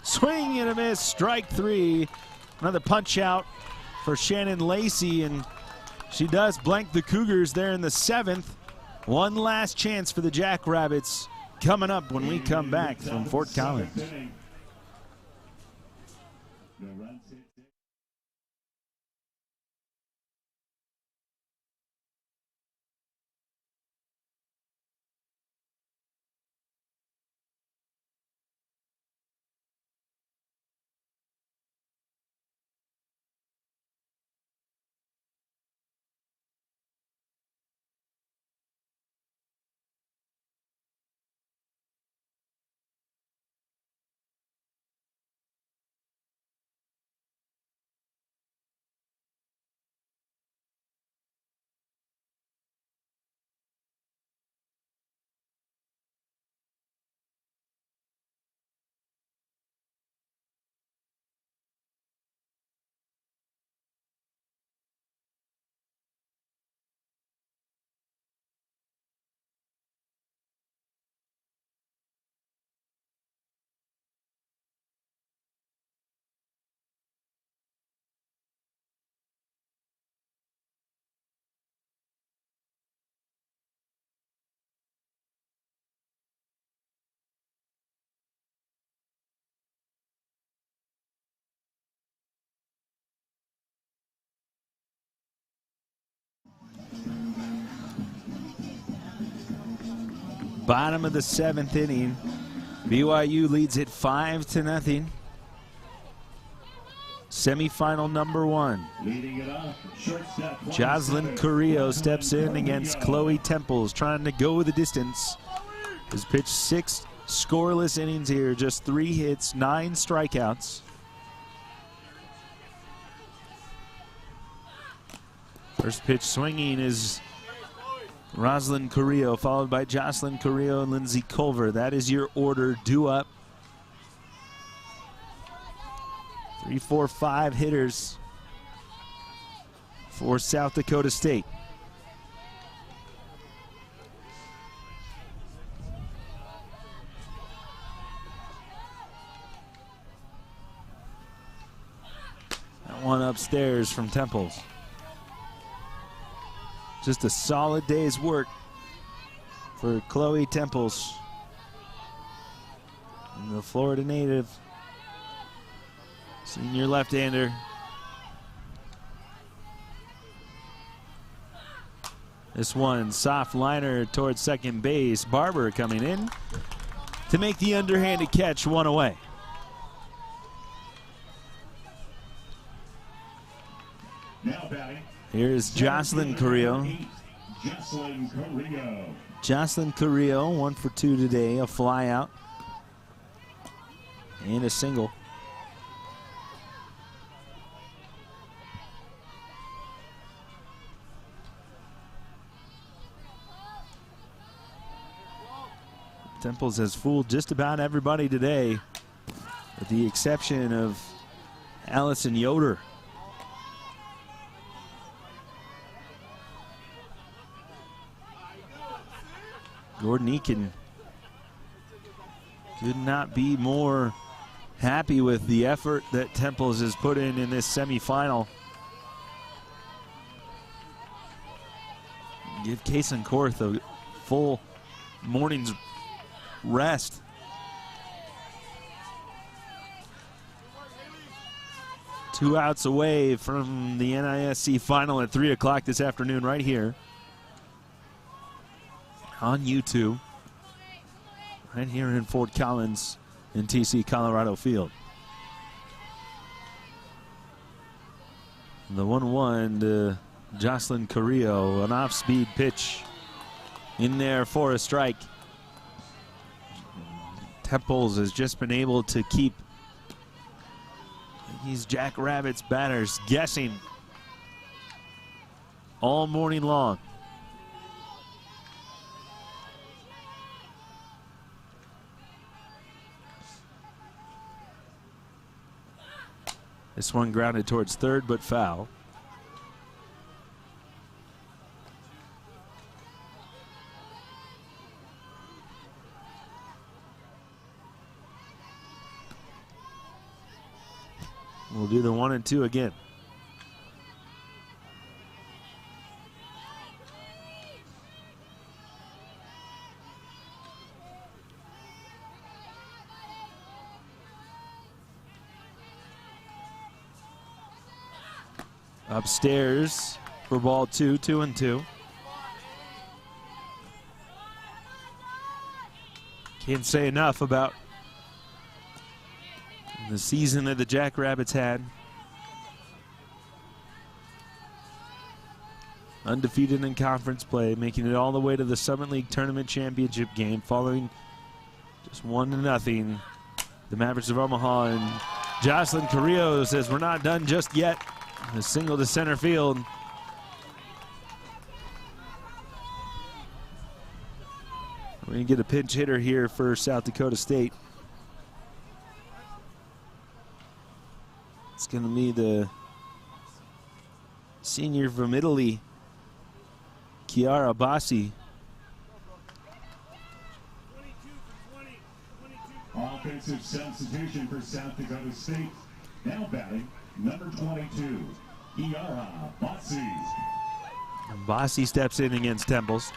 Swing and a miss, strike 3. Another punch out for Shannon Lacey, and she does blank the Cougars there in the 7th. One last chance for the Jackrabbits coming up when we come back from Fort Collins. Bottom of the 7th inning. BYU leads it 5-0. Semi-final number 1. Jocelyn Carrillo steps in against Chloe Temples, trying to go the distance. Has pitched 6 scoreless innings here, just 3 hits, 9 strikeouts. First pitch swinging is Rosalind Carrillo, followed by Jocelyn Carrillo and Lindsay Culver. That is your order due up. 3, 4, 5 hitters for South Dakota State. That one upstairs from Temples. Just a solid day's work for Chloe Temples, and the Florida native, senior left-hander. This one, soft liner towards second base. Barber coming in to make the underhanded catch, 1 away. Now batting. Here's Jocelyn Carrillo. Jocelyn Carrillo, 1 for 2 today, a fly out and a single. Temples has fooled just about everybody today, with the exception of Allison Yoder. Gordon Eakin could not be more happy with the effort that Temples has put in this semifinal. Give Kason Korth a full morning's rest. Two outs away from the NISC final at 3 o'clock this afternoon right here on YouTube, right here in Fort Collins in TC Colorado Field. The 1-1 to Jocelyn Carrillo, an off-speed pitch in there for a strike. Temples has just been able to keep these Jackrabbits batters guessing all morning long. This one grounded towards third, but foul. We'll do the 1 and 2 again. Upstairs for ball 2, 2 and 2. Can't say enough about the season that the Jackrabbits had. Undefeated in conference play, making it all the way to the Summit League Tournament Championship game, following just 1-0. The Mavericks of Omaha, and Jocelyn Carrillo says we're not done just yet. A single to center field. We're going to get a pinch hitter here for South Dakota State. It's going to be the senior from Italy, Chiara Bassi. Offensive substitution for South Dakota State. Now batting, number 22, Chiara Bassi. And Bassi steps in against Temples.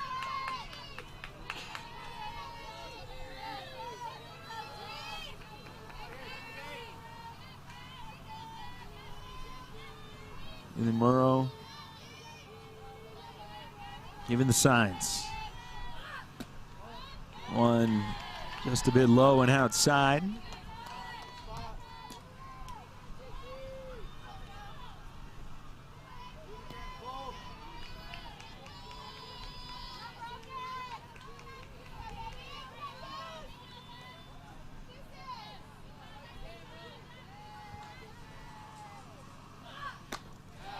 And then Murrow giving the signs. One just a bit low and outside.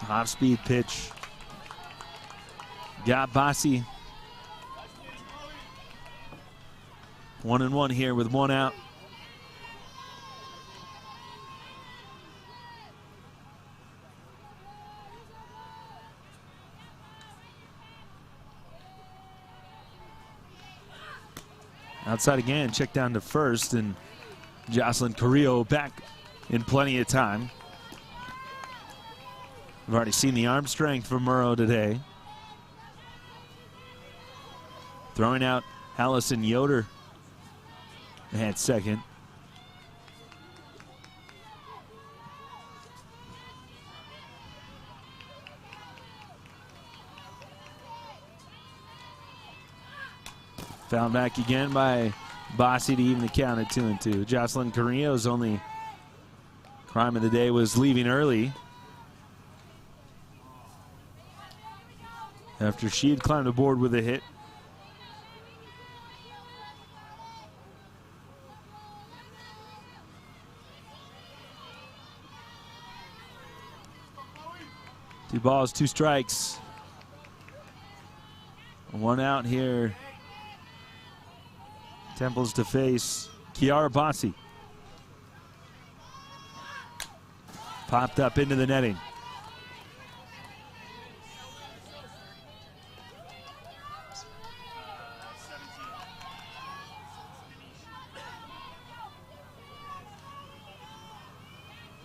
Off-speed pitch. Got Bassi. 1-1 here with 1 out. Outside again, check down to first, and Jocelyn Carrillo back in plenty of time. We've already seen the arm strength from Murrow today. Throwing out Allison Yoder at second. Found back again by Bassi to even the count at 2-2. Jocelyn Carrillo's only crime of the day was leaving early after she had climbed aboard with a hit. Two balls, 2 strikes. 1 out here. Temples to face Chiara Bassi. Popped up into the netting.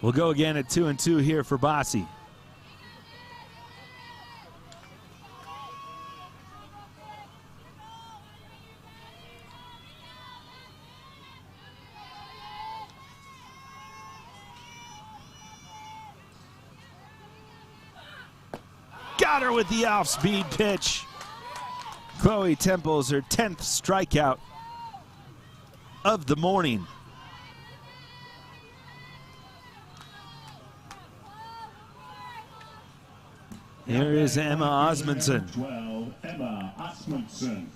We'll go again at 2-2 here for Bassi. Got her with the off-speed pitch. Chloe Temples, her 10th strikeout of the morning. Here is Emma Osmundson. 12, Emma Osmundson.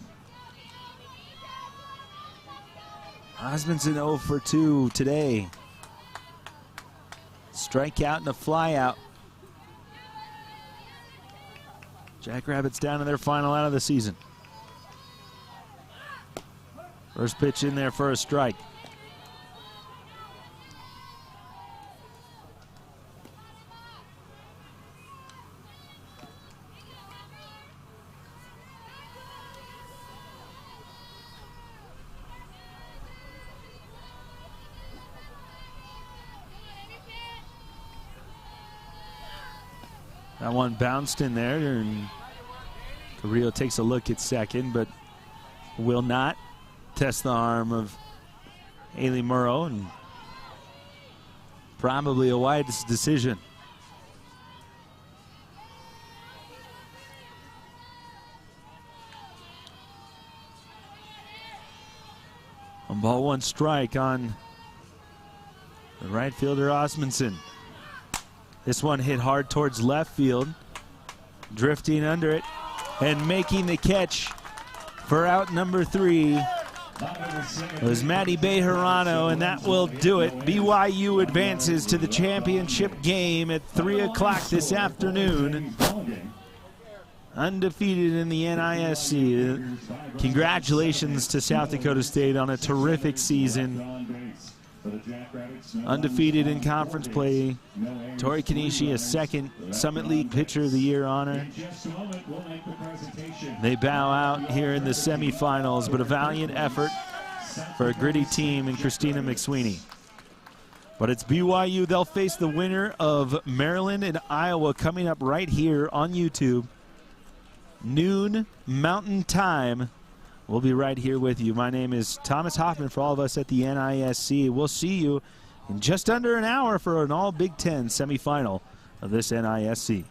Osmundson 0 for 2 today. Strikeout and a flyout. Jackrabbits down to their final out of the season. First pitch in there for a strike. That one bounced in there, and Carrillo takes a look at second, but will not test the arm of Haley Murrow, and probably a wide decision. On ball one strike on the right fielder Osmundson. This one hit hard towards left field, drifting under it and making the catch for out number 3. It was Maddie Bejarano, and that will do it. BYU advances to the championship game at 3 o'clock this afternoon. Undefeated in the NISC. Congratulations to South Dakota State on a terrific season. Undefeated in conference play. Tori Kanishi, a second Summit League Pitcher of the Year honor. They bow out here in the semifinals, but a valiant effort for a gritty team in Christina McSweeney. But it's BYU. They'll face the winner of Maryland and Iowa coming up right here on YouTube. Noon Mountain Time. We'll be right here with you. My name is Thomas Hoffman for all of us at the NISC. We'll see you in just under an hour for an all Big Ten semifinal of this NISC.